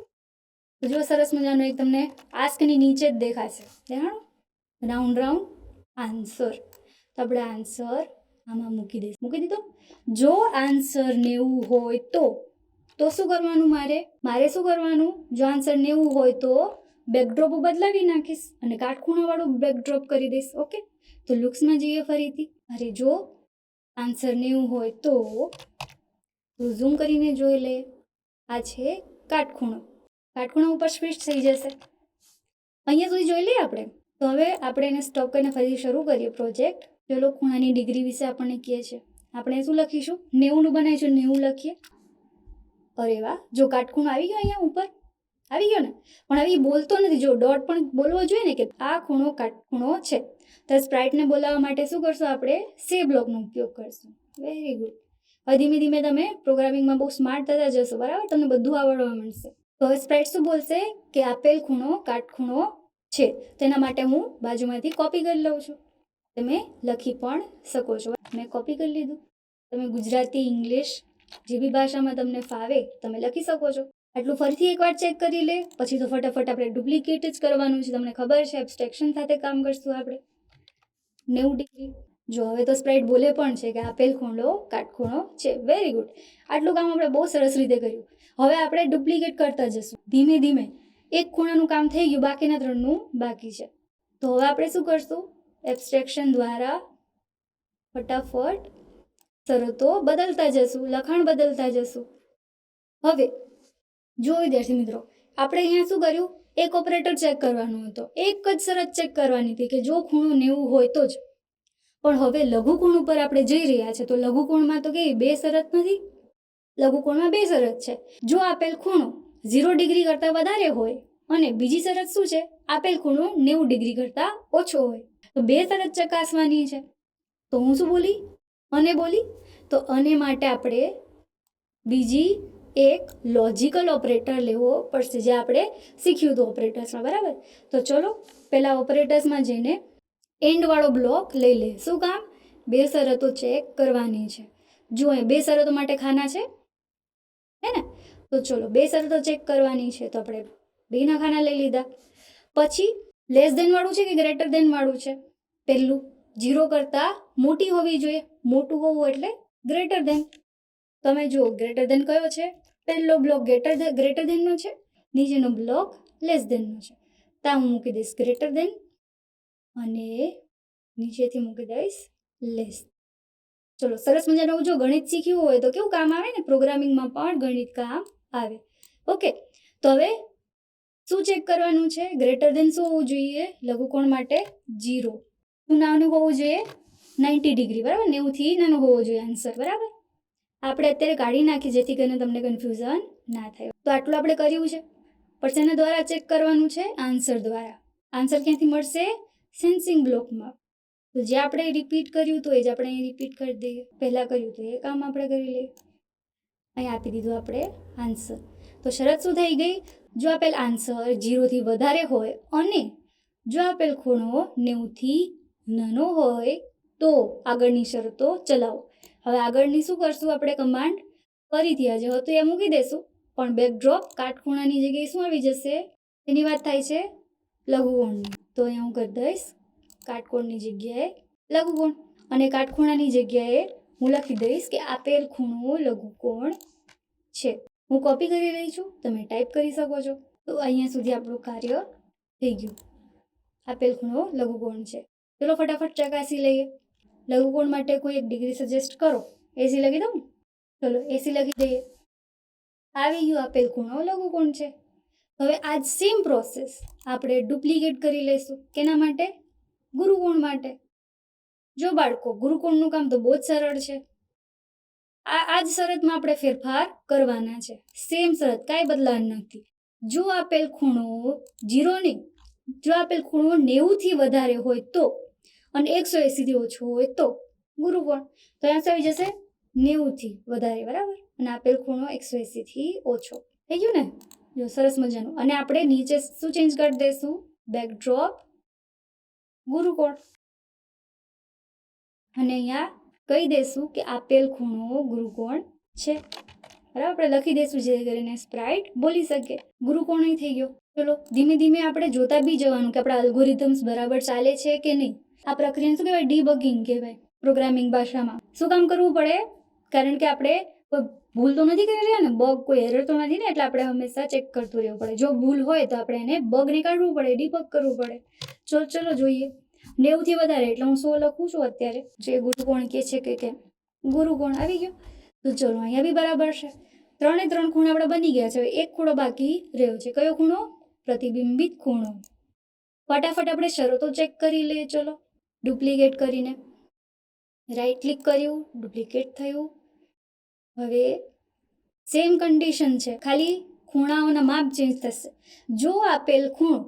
તો જો સરસ મજાનો એક તમને આસ્કની નીચે જ દેખાશે, દેખાણો, રાઉન્ડ રાઉન્ડ આન્સર. તો આપણે આન્સર આમાં મૂકી દઈશું. મૂકી દીધો. જો આન્સર 90 હોય તો શું કરવાનું? મારે શું કરવાનું? જો આન્સર 90 હોય તો બેકડ્રોપ બદલાવી નાખીશ અને કાટખૂણાવાળું બેકડ્રોપ કરી દઈશ. ઓકે. તો લુક્સમાં જઈએ ફરીથી. અરે જો આન્સર 90 હોય તો ઝૂમ કરીને જોઈ લે. આ છે કાટખૂણો. કાટખૂણા ઉપર સ્વિચ થઈ જશે. અહીંયા સુધી જોઈ લઈએ આપણે. તો હવે આપણે એને સ્ટોપ કરીને ફરીથી શરૂ કરીએ પ્રોજેક્ટ. ચલો ખૂણાની ડિગ્રી વિશે આપણને કહે છે. આપણે શું લખીશું? 90નું બનાવીશું, 90 લખીએ. અરે વાહ, જો કાટખૂણો આવી ગયો, અહીંયા ઉપર આવી ગયો ને. પણ આવી બોલતો નથી. જો ડોટ પણ બોલવો જોઈએ ને કે આ ખૂણો કાટખૂણો છે. તો સ્પ્રાઇટને બોલાવવા માટે શું કરશું? આપણે સે બ્લોકનો ઉપયોગ કરશું. Very good. હવે ધીમે ધીમે તમે પ્રોગ્રામિંગમાં બહુ સ્માર્ટ થતા જશો, બરાબર. તમને બધું આવડવા મળશે. તો હવે સ્પ્રાઇટ શું બોલશે કે આપેલ ખૂણો કાટખૂણો છે. તેના માટે હું બાજુમાંથી કોપી કરી લઉં છું. તમે લખી પણ શકો છો. મેં કોપી કરી લીધું. તમે ગુજરાતી, ઇંગ્લિશ, જે બી ભાષામાં તમને ફાવે તમે લખી શકો છો. આટલું ફરીથી એકવાર ચેક કરી લે. પછી તો ફટાફટ આપણે ડુપ્લિકેટ જ કરવાનું છે. તમને ખબર છે, એબ્સ્ટ્રેક્શન સાથે કામ કરશું આપણે. 90 ડિગ્રી. જો હવે તો સ્પ્રાઇટ બોલે પણ છે કે આપેલ ખૂણો કાટખૂણો છે. Very good. આટલું કામ આપણે બહુ સરસ રીતે કર્યું. હવે આપણે ડુપ્લિકેટ કરતા જશું ધીમે ધીમે. એક ખૂણાનું કામ થઈ ગયું, બાકીના 3નું બાકી છે. તો હવે આપણે શું કરશું? એબ્સ્ટ્રેક્શન દ્વારા ફટાફટ શરતો બદલતા જશું, લખાણ બદલતા જશું. હવે જો વિદ્યાર્થી મિત્રો, આપણે અહીંયા શું કર્યું? એક ઓપરેટર ચેક કરવાનો હતો, એક જ શરત ચેક કરવાની હતી કે જો ખૂણો 90 હોય તો જ. પણ હવે લઘુકોણ ઉપર આપણે જઈ રહ્યા છે. તો લઘુકોણમાં તો કેવી 2 શરત નથી. લઘુકોણમાં 2 શરત છે. જો આપેલ ખૂણો 0 ડિગ્રી કરતાં વધારે હોય અને બીજી શરત શું છે? આપેલ ખૂણો 90 ડિગ્રી કરતાં ઓછો હોય. તો 2 શરત ચકાસવાની છે. તો હું શું બોલી? અને બોલી. તો અને માટે આપણે બીજી એક લોજિકલ ઓપરેટર લેવો પડશે, જે આપણે શીખ્યું હતું ઓપરેટર્સમાં, બરાબર. તો ચલો પહેલાં ઓપરેટર્સમાં જઈને એન્ડવાળો બ્લોક લઈ લે. શું કામ? 2 શરતો ચેક કરવાની છે. જો અહીં 2 શરતો માટે ખાના છે, હે ને. તો ચલો 2 શરતો ચેક કરવાની છે. તો આપણે 2ના ખાના લઈ લીધા. પછી લેસ ધેન વાળું છે કે ગ્રેટર ધેન વાળું છે? પહેલું 0 કરતાં મોટી હોવી જોઈએ. મોટું હોવું એટલે ગ્રેટર ધેન. તમે જુઓ ગ્રેટર ધેન કયો છે? પહેલો બ્લોક ગ્રેટર ધેનનો છે. નીચેનો બ્લોક લેસ દેનનો છે, તો હું મૂકી દઈશ ગ્રેટર દેન અને નીચેથી મૂકી દઈશ લેસ. ચલો સરસ મજાનું. જો ગણિત શીખ્યું હોય તો કેવું કામ આવે ને, પ્રોગ્રામિંગમાં પણ ગણિત કામ આવે. ઓકે, તો હવે શું ચેક કરવાનું છે? ગ્રેટર દેન શું હોવું જોઈએ લઘુકોણ માટે? 0. શું નાનું હોવું જોઈએ? 90 ડિગ્રી, બરાબર? 90થી નાનો હોવો જોઈએ આન્સર, બરાબર? આપણે અત્યારે કાઢી નાખીએ જેથી કરીને તમને કન્ફ્યુઝન ના થાય. તો આટલું આપણે કર્યું છે. પણ શેના દ્વારા ચેક કરવાનું છે? આન્સર દ્વારા. આન્સર ક્યાંથી મળશે? સેન્સિંગ બ્લોકમાં. તો જે આપણે રિપીટ કર્યું તો એ જ આપણે અહીં રિપીટ કરી દઈએ. પહેલાં કર્યું તો એ કામ આપણે કરી લઈએ. અહીં આપી દીધું આપણે આન્સર. તો શરત શું થઈ ગઈ? જો આપેલ આન્સર 0થી વધારે હોય અને જો આપેલ ખૂણો 90થી નાનો હોય તો આગળની શરતો ચલાવો. હવે આગળની શું કરશું આપણે? કમાન્ડ ફરીથી આજે હતું એ મૂકી દઈશું, પણ બેકડ્રોપ કાટખૂણાની જગ્યાએ શું આવી જશે? એની વાત થાય છે લઘુકોણની. તો અહીંયા હું કરી દઈશ કાટકોણની જગ્યાએ લઘુકોણ, અને કાટખૂણાની જગ્યાએ હું લખી દઈશ કે આપેલ ખૂણો લઘુકોણ છે. હું કોપી કરી રહી છું, તમે ટાઈપ કરી શકો છો. તો અહીંયા સુધી આપણું કાર્ય થઈ ગયું. આપેલ ખૂણો લઘુકોણ છે. ચલો ફટાફટ ચકાસી લઈએ. લઘુકોણ માટે કોઈ એક ડિગ્રી સજેસ્ટ કરો. એસી લખી દઉં? ચલો એસી લખી દઈએ. આવી ગયું, આપેલ ખૂણો લઘુકોણ છે. હવે આ જ સેમ પ્રોસેસ આપણે ડુપ્લિકેટ કરી લઈશું. કેના માટે? ગુરુકોણ માટે. જો બાળકો, ગુરુકોણનું કામ તો બહુ જ સરળ છે. આ જ શરતમાં આપણે ફેરફાર કરવાના છે. સેમ શરત, કાંઈ બદલાવાનું નથી. જો આપેલ ખૂણો 0 નહીં, જો આપેલ ખૂણો 90થી વધારે હોય તો અને 180થી ઓછો હોય તો ગુરુકોણ. તો અહીંયા આવી જશે 90થી વધારે, બરાબર? અને આપેલ ખૂણો 180થી ઓછો. થઈ ગયું ને? જો સરસ મજાનું. અને આપણે નીચે શું ચેન્જ કરી દઈશું? બેકડ્રોપ ગુરુકોણ. અને અહીંયા કહી દઈશું કે આપેલ ખૂણો ગુરુકોણ છે, બરાબર? આપણે લખી દઈશું જેથી કરીને સ્પ્રાઇટ બોલી શકે. ગુરુકોણ અહીં થઈ ગયો. ચલો ધીમે ધીમે આપણે જોતા બી જવાનું કે આપણા અલ્ગોરિધમ્સ બરાબર ચાલે છે કે નહીં. આ પ્રક્રિયાને શું કહેવાય? ડીબગિંગ કહેવાય પ્રોગ્રામિંગ ભાષામાં. શું કામ કરવું પડે? કારણ કે આપણે કોઈ ભૂલ તો નથી કરી રહ્યા ને, બગ કોઈ એરર તો નથી ને, એટલે આપણે હંમેશા ચેક કરતું રહેવું પડે. જો ભૂલ હોય તો આપણે એને બગને કાઢવું પડે, ડીબગ કરવું પડે. ચલો જોઈએ. 90થી વધારે એટલે હું 100 લખું છું અત્યારે, જે ગુરુકોણ કે છે કે કેમ. ગુરુકોણ આવી ગયો. તો ચલો અહીંયા બી બરાબર છે. 3 ખૂણા આપણે બની ગયા છે. હવે એક ખૂણો બાકી રહ્યો છે. કયો ખૂણો? પ્રતિબિંબિત ખૂણો. ફટાફટ આપણે શરતો ચેક કરી લઈએ. ચલો ડુપ્લિકેટ કરીને રાઈટ ક્લિક કર્યું, ડુપ્લિકેટ થયું. હવે સેમ કન્ડિશન છે, ખાલી ખૂણાઓના માપ ચેન્જ થશે. જો આપેલ ખૂણો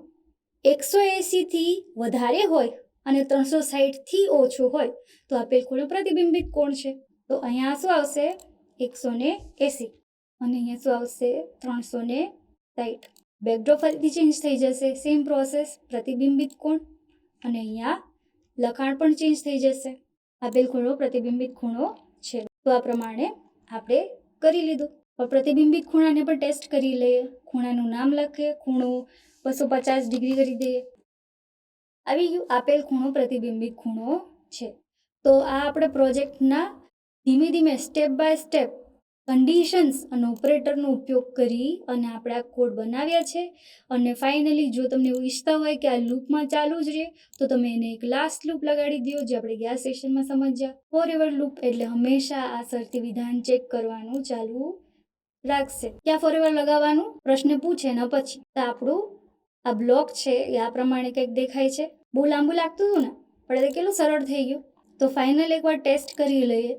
180થી વધારે હોય અને 360થી ઓછો હોય તો આપેલ ખૂણો પ્રતિબિંબિત કોણ છે. તો અહીંયા શું આવશે? 180. અને અહીંયા શું આવશે? 360. બેકડ્રોપ ફરીથી ચેન્જ થઈ જશે. સેમ પ્રોસેસ, પ્રતિબિંબિત કોણ. અને અહીંયા લખાણ પણ ચેન્જ થઈ જશે. આપેલ ખૂણો પ્રતિબિંબિત ખૂણો છે. તો આ પ્રમાણે આપણે કરી લીધું. પ્રતિબિંબિત ખૂણાને પણ ટેસ્ટ કરી લઈએ. ખૂણાનું નામ લખીએ, ખૂણો 250 ડિગ્રી કરી દઈએ. આવી ગયું, આપેલ ખૂણો પ્રતિબિંબિત ખૂણો છે. તો આ આપણે પ્રોજેક્ટના ધીમે ધીમે સ્ટેપ બાય સ્ટેપ કન્ડિશન્સ અને ઓપરેટરનો ઉપયોગ કરી અને આપણે આ કોડ બનાવ્યા છે. અને ફાઇનલી જો તમને એવું ઈચ્છતા હોય કે આ લૂપમાં ચાલુ જ રહે તો તમે એને એક લાસ્ટ લૂપ લગાડી દો, જે આપણે ગયા સેશનમાં સમજ્યા. ફોરએવર લૂપ એટલે હંમેશા આ શરતી વિધાન ચેક કરવાનું ચાલુ રાખશે. ક્યાં ફોરએવર લગાવવાનું? પ્રશ્ન પૂછે ને પછી. તો આપણું આ બ્લોક છે એ આ પ્રમાણે કંઈક દેખાય છે. બહુ લાંબુ લાગતું હતું ને, પણ એ કેટલું સરળ થઈ ગયું. તો ફાઇનલ એકવાર ટેસ્ટ કરી લઈએ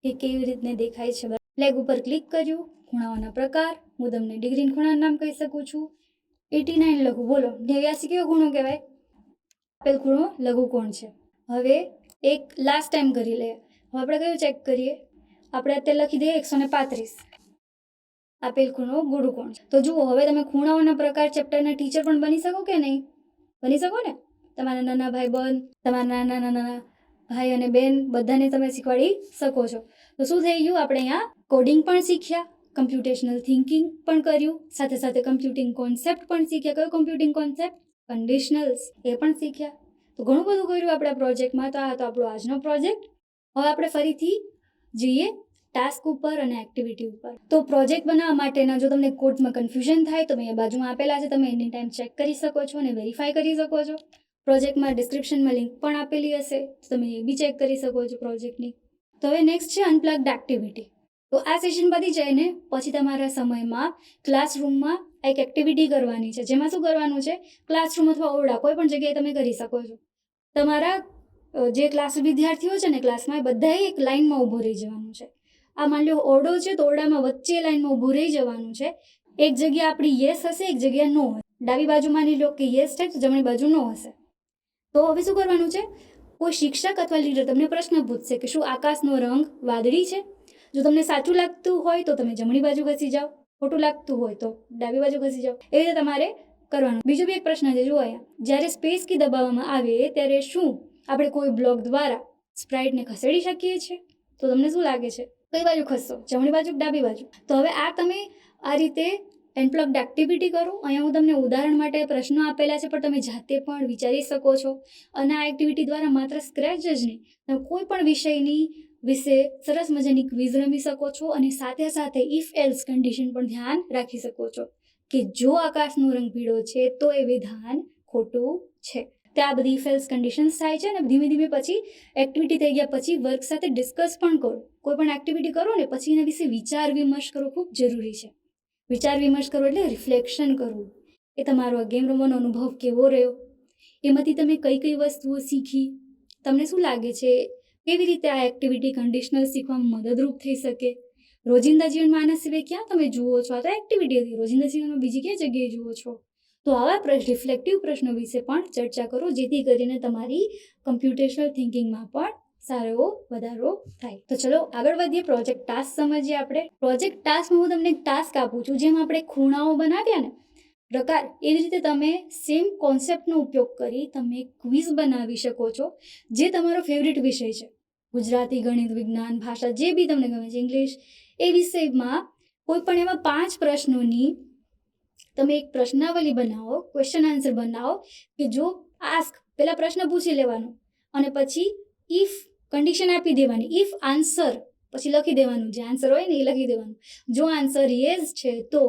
કે કેવી રીતને દેખાય છે. ફ્લેગ ઉપર ક્લિક કર્યું. ખૂણાઓના પ્રકાર, હું તમને ડિગ્રી ખૂણાનું નામ કહી શકું છું. 89 લખું. બોલો 89 કયો ખૂણો કહેવાય? આપેલ ખૂણો લઘુકોણ છે. હવે એક લાસ્ટ ટાઈમ કરી લઈએ. હવે આપણે કયું ચેક કરીએ? આપણે અત્યારે લખી દઈએ 135. આપેલ ખૂણો ગુરુકોણ. તો જુઓ, હવે તમે ખૂણાઓના પ્રકાર ચેપ્ટરના ટીચર પણ બની શકો કે નહીં? બની શકો ને? તમારા નાના ભાઈ બહેન, તમારા નાના ભાઈ અને બેન બધાને તમે શીખવાડી શકો છો. તો શું થઈ ગયું? આપણે અહીંયા કોડિંગ પણ શીખ્યા, કમ્પ્યુટેશનલ થિંકિંગ પણ કર્યું, સાથે સાથે કમ્પ્યુટિંગ કોન્સેપ્ટ પણ શીખ્યા. કયો કમ્પ્યુટિંગ કોન્સેપ્ટ? કન્ડિશનલ્સ. એ પણ શીખ્યા. તો ઘણું બધું કર્યું આપણે પ્રોજેક્ટમાં. તો આ તો આપણો આજનો પ્રોજેક્ટ. હવે આપણે ફરીથી જઈએ ટાસ્ક ઉપર અને એક્ટિવિટી ઉપર. તો પ્રોજેક્ટ બનાવવા માટેના જો તમને કોડ્સમાં કન્ફ્યુઝન થાય તો અહીંયા બાજુમાં આપેલા છે, તમે એની ટાઈમ ચેક કરી શકો છો અને વેરીફાઈ કરી શકો છો. પ્રોજેક્ટમાં ડિસ્ક્રિપ્શનમાં લિંક પણ આપેલી હશે, તો તમે એ બી ચેક કરી શકો છો પ્રોજેક્ટની. તો હવે નેક્સ્ટ છે અનપ્લગ્ડ એક્ટિવિટી. તો આ સેશન પતી જાય ને પછી તમારા સમયમાં ક્લાસરૂમમાં એક એક્ટિવિટી કરવાની છે, જેમાં શું કરવાનું છે, ક્લાસરૂમ અથવા ઓરડા કોઈ પણ જગ્યાએ તમે કરી શકો છો. તમારા જે ક્લાસ વિદ્યાર્થીઓ છે ને ક્લાસમાં, એ બધાએ એક લાઇનમાં ઊભું રહી જવાનું છે. આ માની લો ઓરડો છે તો ઓરડામાં વચ્ચે લાઇનમાં ઊભું રહી જવાનું છે. એક જગ્યા આપણી યસ હશે, એક જગ્યા નો હશે. ડાબી બાજુ માની લો કે યસ છે તો જમણી બાજુ નો હશે. તો હવે શું કરવાનું છે, કોઈ શિક્ષક અથવા લીડર તમને પ્રશ્ન પૂછશે કે શું આકાશનો રંગ વાદળી છે. જો તમને સાચું લાગતું હોય તો તમે જમણી બાજુ ખસી જાઓ, ખોટું લાગતું હોય તો ડાબી બાજુ ખસી જાઓ. એવી રીતે તમારે કરવાનું. બીજો બી એક પ્રશ્ન છે, જુઓ અહીંયા, જ્યારે સ્પેસ કી દબાવવામાં આવે ત્યારે શું આપણે કોઈ બ્લોક દ્વારા સ્પ્રાઇટને ખસેડી શકીએ છીએ? તો તમને શું લાગે છે, કઈ બાજુ ખસશો, જમણી બાજુ કે ડાબી બાજુ? તો હવે આ તમે આ રીતે અનપ્લગ્ડ એક્ટિવિટી કરો. અહીંયા હું તમને ઉદાહરણ માટે પ્રશ્નો આપેલા છે, પણ તમે જાતે પણ વિચારી શકો છો. અને આ એક્ટિવિટી દ્વારા માત્ર સ્ક્રેચ જ નહીં, તમે કોઈ પણ વિષયની વિશે સરસ મજાની ક્વિઝ રમી શકો છો અને સાથે સાથે ઇફ એલ્સ કન્ડિશન પણ ધ્યાન રાખી શકો છો કે જો આકાશનો રંગ પીળો છે તો એ વિધાન ખોટું છે. ત્યાં બધી ઇફ એલ્સ કન્ડિશન્સ થાય છે અને ધીમે ધીમે પછી એક્ટિવિટી થઈ ગયા પછી વર્ક સાથે ડિસ્કસ પણ કરો. કોઈ પણ એક્ટિવિટી કરો ને પછી એના વિશે વિચાર વિમર્શ કરવો ખૂબ જરૂરી છે. વિચાર વિમર્શ કરો એટલે રિફ્લેક્શન કરવું, એ તમારો આ ગેમ રમવાનો અનુભવ કેવો રહ્યો, એમાંથી તમે કઈ કઈ વસ્તુઓ શીખી, તમને શું લાગે છે કેવી રીતે આ એક્ટિવિટી કન્ડિશનલ શીખવામાં મદદરૂપ થઈ શકે. રોજિંદા જીવનમાં આના સિવાય ક્યાં તમે જુઓ છો? આ તો એક્ટિવિટી હતી, રોજિંદા જીવનમાં બીજી ક્યાં જગ્યાએ જુઓ છો? તો આવા રિફ્લેક્ટિવ પ્રશ્નો વિશે પણ ચર્ચા કરો, જેથી કરીને તમારી કમ્પ્યુટેશનલ થિંકિંગમાં પણ સારો એવો વધારો થાય. તો ચલો આગળ વધીએ, પ્રોજેક્ટ ટાસ્ક સમજીએ આપણે. પ્રોજેક્ટ ટાસ્કમાં હું તમને એક ટાસ્ક આપું છું, જેમ આપણે ખૂણાઓ બનાવ્યા ને પ્રકાર, એવી રીતે તમે સેમ કોન્સેપ્ટનો ઉપયોગ કરી તમે ક્વિઝ બનાવી શકો છો, જે તમારો ફેવરિટ વિષય છે, ગુજરાતી, ગણિત, વિજ્ઞાન, ભાષા, જે બી તમને ગમે છે, ઇંગ્લિશ, એ વિષયમાં કોઈ પણ એવા 5 પ્રશ્નોની તમે એક પ્રશ્નાવલી બનાવો, ક્વેશ્ચન આન્સર બનાવો કે જો આસ્ક પહેલા પ્રશ્ન પૂછી લેવાનો અને પછી ઇફ કન્ડિશન આપી દેવાની, ઇફ આન્સર પછી લખી દેવાનું, જે આન્સર હોય ને એ લખી દેવાનું. જો આન્સર યસ છે તો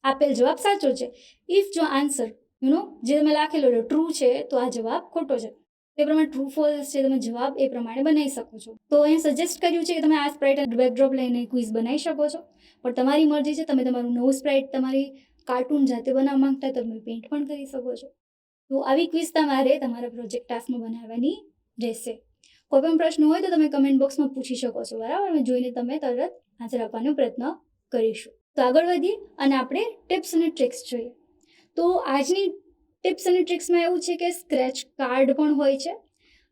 આપેલ જવાબ સાચો છે. ઇફ જો આન્સર જે તમે લખેલો ટ્રુ છે તો આ જવાબ ખોટો છે. તે પ્રમાણે ટ્રુ ફોલ્સ છે, તમે જવાબ એ પ્રમાણે બનાવી શકો છો. તો અહીંયા સજેસ્ટ કર્યું છે કે તમે આ સ્પ્રાઇટ અને બેકડ્રોપ લઈને ક્વિઝ બનાવી શકો છો, પણ તમારી મરજી છે. તમે તમારું નવું સ્પ્રાઇટ તમારી કાર્ટૂન જાતે બનાવવા માંગતા તો તમે પેઇન્ટ પણ કરી શકો છો. તો આવી ક્વિઝ તમારે તમારા પ્રોજેક્ટ ટાસ્કમાં બનાવવાની રહેશે. કોઈ પણ પ્રશ્ન હોય તો તમે કમેન્ટ બોક્સમાં પૂછી શકો છો, બરાબર? જોઈને તમે તરત આન્સર આપવાનો પ્રયત્ન કરીશું. તો આગળ વધીએ અને આપણે ટિપ્સ અને ટ્રિક્સ જોઈએ. તો આજની ટિપ્સ અને ટ્રિક્સમાં એવું છે કે સ્ક્રેચ કાર્ડ પણ હોય છે.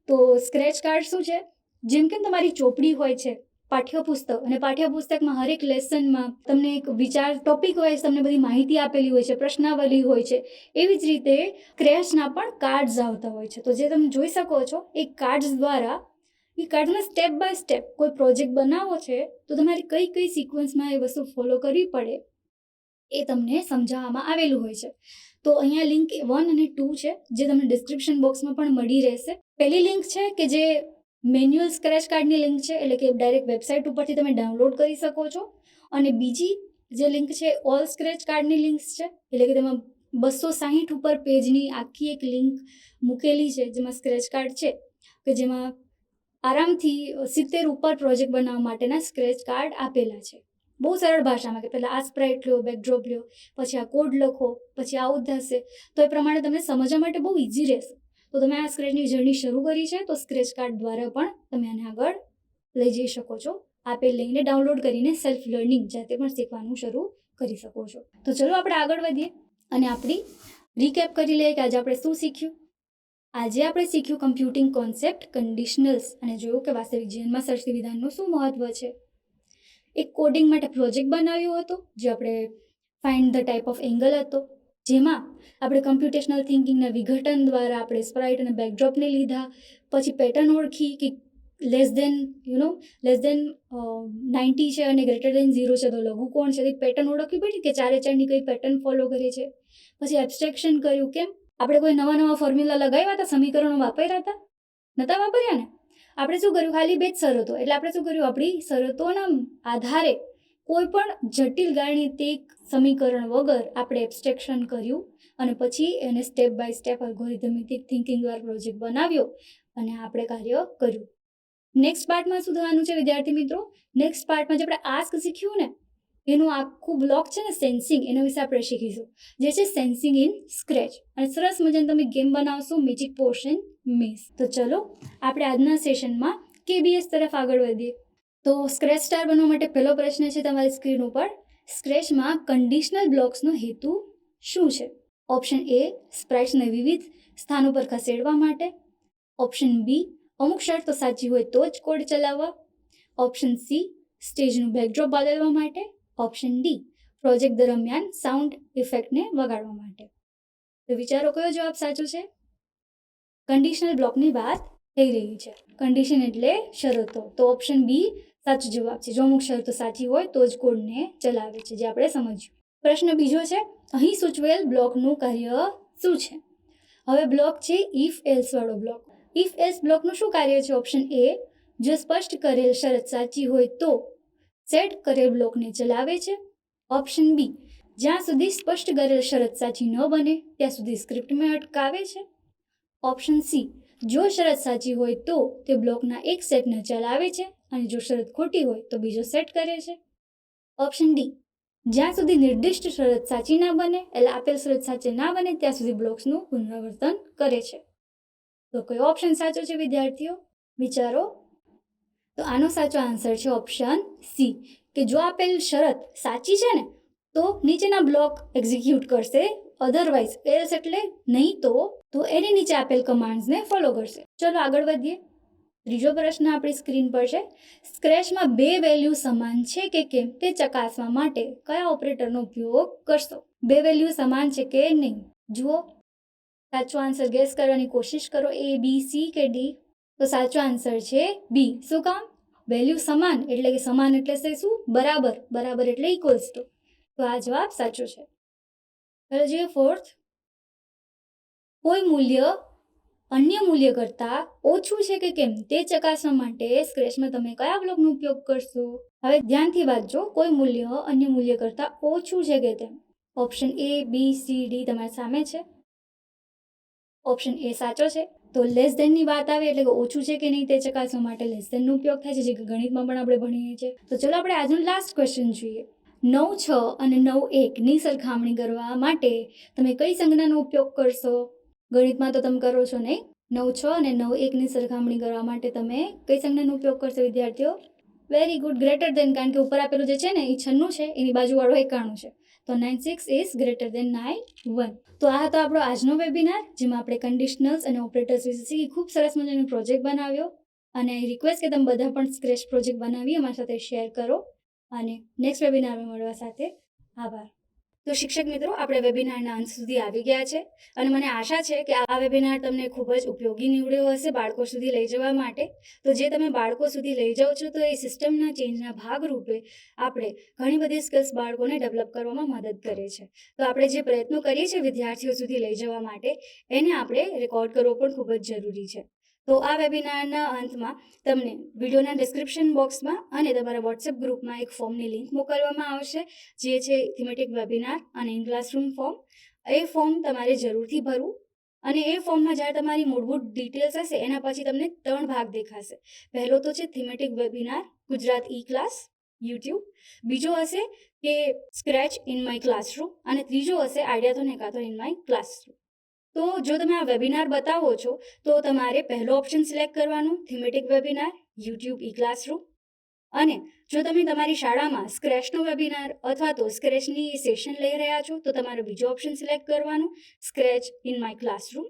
તો સ્ક્રેચ કાર્ડ શું છે, જેમ કે તમારી ચોપડી હોય છે, પાઠ્યપુસ્તક, અને પાઠ્યપુસ્તકમાં હરેક લેસનમાં તમને એક વિચાર ટોપિક હોય છે, તમને બધી માહિતી આપેલી હોય છે, પ્રશ્નાવલી હોય છે, એવી જ રીતે સ્ક્રેચના પણ કાર્ડ્સ આવતા હોય છે. તો જે તમે જોઈ શકો છો એ કાર્ડ્સ દ્વારા, એ કાર્ડમાં સ્ટેપ બાય સ્ટેપ કોઈ પ્રોજેક્ટ બનાવવો છે તો તમારે કઈ કઈ સિક્વન્સમાં એ વસ્તુ ફોલો કરવી પડે એ તમને સમજાવવામાં આવેલું હોય છે. તો અહીંયા લિંક 1 અને 2 છે, જે તમને ડિસ્ક્રિપ્શન બોક્સમાં પણ મળી રહેશે. પહેલી લિંક છે કે જે મેન્યુઅલ સ્ક્રેચ કાર્ડની લિંક છે, એટલે કે ડાયરેક્ટ વેબસાઇટ ઉપરથી તમે ડાઉનલોડ કરી શકો છો. અને બીજી જે લિંક છે ઓલ સ્ક્રેચ કાર્ડની લિંક્સ છે, એટલે કે તેમાં 260 ઉપર પેજની આખી એક લિંક મૂકેલી છે, જેમાં સ્ક્રેચ કાર્ડ છે કે જેમાં આરામથી 70 ઉપર પ્રોજેક્ટ બનાવવા માટેના સ્ક્રેચ કાર્ડ આપેલા છે, બહુ સરળ ભાષામાં, કે પહેલાં આ સ્પ્રાઇટ લો, બેકડ્રોપ લો, પછી આ કોડ લખો, પછી આવું થશે. તો એ પ્રમાણે તમને સમજવા માટે બહુ ઇઝી રહેશે. તો તમે આ સ્ક્રેચની જર્ની શરૂ કરી છે તો સ્ક્રેચ કાર્ડ દ્વારા પણ તમે આને આગળ લઈ જઈ શકો છો. આપેલ લિંકને ડાઉનલોડ કરીને સેલ્ફ લર્નિંગ જાતે પણ શીખવાનું શરૂ કરી શકો છો. તો ચલો આપણે આગળ વધીએ અને આપણી રીકેપ કરી લઈએ કે આજે આપણે શું શીખ્યું. આજે આપણે શીખ્યું કમ્પ્યુટિંગ કોન્સેપ્ટ, કન્ડિશનલ્સ, અને જોયું કે વાસ્તવિક જીવનમાં સર્ચ વિધાનનું શું મહત્વ છે. એક કોડિંગ માટે પ્રોજેક્ટ બનાવ્યો હતો, જે આપણે find the type of angle હતો, જેમાં આપણે કમ્પ્યુટેશનલ થિંકિંગના વિઘટન દ્વારા આપણે સ્પ્રાઇટ અને બેકડ્રોપને લીધા, પછી પેટર્ન ઓળખી કે લેસ દેન 90 છે અને ગ્રેટર દેન 0 છે તો લઘુ કોણ છે, એક પેટર્ન ઓળખવી પડી કે 4 કઈ પેટર્ન ફોલો કરે છે. પછી એબ્સ્ટ્રેક્શન કર્યું, કેમ આપણે કોઈ નવા ફોર્મ્યુલા લગાવ્યા હતા, સમીકરણો વાપર્યા હતા, નહોતા વાપર્યા ને? આપણે શું કર્યું, ખાલી 2 જ શરતો, એટલે આપણે શું કર્યું, આપણી શરતોના આધારે કોઈ પણ જટિલ ગાણિતિક સમીકરણ વગર આપણે એબ્સ્ટ્રેક્શન કર્યું અને પછી એને step by step algorithmic thinking દ્વારા પ્રોજેક્ટ બનાવ્યો અને આપણે કાર્ય કર્યું. નેક્સ્ટ પાર્ટમાં શું થવાનું છે વિદ્યાર્થી મિત્રો, નેક્સ્ટ પાર્ટમાં જે આપણે આસ્ક શીખ્યું ને એનું આખું બ્લોક છે ને સેન્સિંગ, એના વિશે આપણે શીખીશું, જે છે સેન્સિંગ ઇન સ્ક્રેચ. અને સરસ મજાની તમે ગેમ બનાવશો, મેજિક પોર્શન મિસ. તો ચલો આપણે આજના સેશનમાં KBS તરફ આગળ વધીએ. તો સ્ક્રેચ સ્ટાર બનવા માટે પહેલો પ્રશ્ન છે તમારી સ્ક્રીન ઉપર, સ્ક્રેચમાં કન્ડિશનલ બ્લોક્સનો હેતુ શું છે? ઓપ્શન A, સ્પ્રાઇટ્સને વિવિધ સ્થાનો પર ખસેડવા માટે. ઓપ્શન B, અમુક શરતો સાચી હોય તો જ કોડ ચલાવવા. ઓપ્શન C, સ્ટેજનું બેકડ્રોપ બદલવા માટે. ઓપ્શન D, પ્રોજેક્ટ દરમિયાન સાઉન્ડ ઇફેક્ટને વગાડવા માટે. તો વિચારો કયો જવાબ સાચો છે? કન્ડિશનલ બ્લોકની વાત થઈ રહી છે. કન્ડિશન એટલે શરતો, તો ઓપ્શન B સાચો જવાબ છે. જો અમુક શરતો સાચી હોય તો જ કોડને ચલાવે છે, જે આપણે સમજ્યું. પ્રશ્ન બીજો છે, અહીં સૂચવેલ બ્લોકનું કાર્ય શું છે? હવે બ્લોક છે ઇફ એલ્સ વાળો બ્લોક. ઇફ એલ્સ બ્લોકનું શું કાર્ય છે? ઓપ્શન A, જો સ્પષ્ટ કરેલ શરત સાચી હોય તો સેટ કરેલ બ્લોકને ચલાવે છે. ઓપ્શન B, જ્યાં સુધી સ્પષ્ટ કરેલ શરત સાચી ન બને ત્યાં સુધી સ્ક્રિપ્ટને અટકાવે છે. ઓપ્શન C, જો શરત સાચી હોય તો તે બ્લોકના એક સેટને ચલાવે છે અને જો શરત ખોટી હોય તો બીજો સેટ કરે છે. ઓપ્શન D, જ્યાં સુધી નિર્દિષ્ટ શરત સાચી ના બને, એટલે આપેલ શરત સાચી ના બને ત્યાં સુધી બ્લોક્સનું પુનરાવર્તન કરે છે. તો કયો ઓપ્શન સાચો છે વિદ્યાર્થીઓ? વિચારો. તો આનો સાચો આન્સર છે ઓપ્શન C, કે જો આપેલ શરત સાચી છે ને તો નીચેના બ્લોક એક્ઝિક્યુટ કરશે, અધરવાઇઝ એલ્સ એટલે નહીં તો એની નીચે આપેલ કમાન્ડ્સને ફોલો કરશે. ચલો આગળ વધીએ. ત્રીજો પ્રશ્ન આપણી સ્ક્રીન પર છે, સ્ક્રેચમાં 2 વેલ્યુ સમાન છે કે કેમ તે ચકાસવા માટે કયા ઓપરેટરનો ઉપયોગ કરશો? 2 વેલ્યુ સમાન છે કે નહીં? જુઓ, સાચો આન્સર ગેસ કરવાની કોશિશ કરો. A, B, C કે D? તો સાચો આન્સર છે B. શું કામ? વેલ્યુ સમાન એટલે કે સમાન એટલે શું? બરાબર. બરાબર એટલે ઇક્વલ્સ ટુ. તો આ જવાબ સાચો છે. હવે જોઈએ ફોર્થ, કોઈ મૂલ્ય અન્ય મૂલ્ય કરતા ઓછું છે કે કેમ તે ચકાસવા માટે સ્ક્રેચમાં તમે કયા બ્લોકનો ઉપયોગ કરશો? હવે ધ્યાનથી વાંચજો. કોઈ મૂલ્ય અન્ય મૂલ્ય કરતા ઓછું છે કે તેમ. Option A, B, C, D તમારી સામે છે. ઓપ્શન A સાચો છે. તો લેસ ધેનની વાત આવે એટલે કે ઓછું છે કે નહીં તે ચકાસવા માટે લેસ ધેનનો ઉપયોગ થાય છે, જે ગણિતમાં પણ આપણે ભણીએ છીએ. તો ચલો આપણે આજનો લાસ્ટ ક્વેશ્ચન જોઈએ. 9, 6 અને 9, 1 ની સરખામણી કરવા માટે તમે કઈ સંજ્ઞાનો ઉપયોગ કરશો? ગણિતમાં તો તમે કરો છો નહીં? 9, 6 અને 9, 1 ની સરખામણી કરવા માટે તમે કઈ સંજ્ઞાનો ઉપયોગ કરશો વિદ્યાર્થીઓ? વેરી ગુડ, ગ્રેટર દેન, કારણ કે ઉપર આપેલું જે છે ને એ 96 છે, એની બાજુવાળો 91 છે. તો 96 ઇઝ ગ્રેટર દેન 91. તો આ હતો આપણો આજનો વેબિનાર, જેમાં આપણે કન્ડિશનલ્સ અને ઓપરેટર્સ વિશે શીખી. ખૂબ સરસ મજાનો પ્રોજેક્ટ બનાવ્યો અને રિક્વેસ્ટ કે તમે બધા પણ સ્ક્રેચ પ્રોજેક્ટ બનાવી અમારી સાથે શેર કરો અને નેક્સ્ટ વેબિનારમાં મળવા સાથે આભાર. તો શિક્ષક મિત્રો, આપણે વેબિનારના અંત સુધી આવી ગયા છે અને મને આશા છે કે આ વેબિનાર તમને ખૂબ જ ઉપયોગી નીવડ્યો હશે બાળકો સુધી લઈ જવા માટે. તો જે તમે બાળકો સુધી લઈ જાઓ છો તો એ સિસ્ટમના ચેન્જના ભાગરૂપે આપણે ઘણી બધી સ્કિલ્સ બાળકોને ડેવલપ કરવામાં મદદ કરે છે. તો આપણે જે પ્રયત્નો કરીએ છીએ વિદ્યાર્થીઓ સુધી લઈ જવા માટે, એને આપણે રેકોર્ડ કરવો પણ ખૂબ જ જરૂરી છે. તો આ વેબિનારના અંતમાં તમને વિડીયોના ડિસ્ક્રિપ્શન બોક્સમાં અને તમારા વોટ્સએપ ગ્રુપમાં એક ફોર્મની લિંક મોકલવામાં આવશે, જે છે થીમેટિક વેબિનાર અને in classroom form. A form તમારે જરૂરથી ભરવું અને એ ફોર્મમાં જ્યારે તમારી મૂળભૂત ડિટેલ્સ હશે એના પછી તમને 3 ભાગ દેખાશે. પહેલો તો છે થીમેટિક વેબિનાર ગુજરાત ઈ ક્લાસ યુટ્યુબ, બીજો હશે કે સ્ક્રેચ ઇન માય ક્લાસરૂમ અને ત્રીજો હશે આઈડિયાથોન હેકાથોન ઇન માય ક્લાસરૂમ. તો જો તમે આ વેબિનાર બતાવો છો તો તમારે પહેલો ઓપ્શન સિલેક્ટ કરવાનું, થીમેટિક વેબિનાર યુટ્યુબ ઈ ક્લાસરૂમ. અને જો તમે તમારી શાળામાં સ્ક્રેચનો વેબિનાર અથવા તો સ્ક્રેચની સેશન લઈ રહ્યા છો તો તમારે બીજો ઓપ્શન સિલેક્ટ કરવાનું, સ્ક્રેચ ઇન માય ક્લાસરૂમ.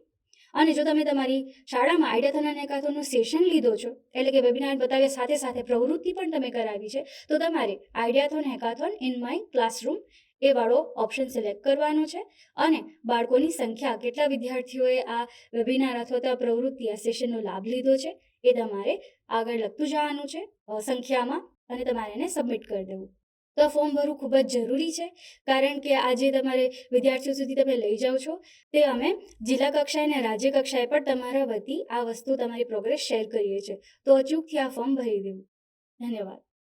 અને જો તમે તમારી શાળામાં આઈડિયાથોન અને હેકાથોનનો સેશન લીધો છો, એટલે કે વેબિનાર બતાવ્યા સાથે સાથે પ્રવૃત્તિ પણ તમે કરાવી છે, તો તમારે આઈડિયાથોન હેકાથોન ઇન માય ક્લાસરૂમ એ વાળો ઓપ્શન સિલેક્ટ કરવાનો છે. અને બાળકોની સંખ્યા, કેટલા વિદ્યાર્થીઓએ આ વેબિનાર અથવા તો આ પ્રવૃત્તિ, આ સેશનનો લાભ લીધો છે, એ તમારે આગળ લખતું જવાનું છે સંખ્યામાં અને તમારે એને સબમિટ કરી દેવું. તો આ ફોર્મ ભરવું ખૂબ જ જરૂરી છે, કારણ કે આજે તમારે વિદ્યાર્થીઓ સુધી તમે લઈ જાઓ છો તે અમે જિલ્લા કક્ષાએ અને રાજ્ય કક્ષાએ પણ તમારા વતી આ વસ્તુ તમારી પ્રોગ્રેસ શેર કરીએ છીએ. તો અચૂકથી આ ફોર્મ ભરી દેવું. ધન્યવાદ.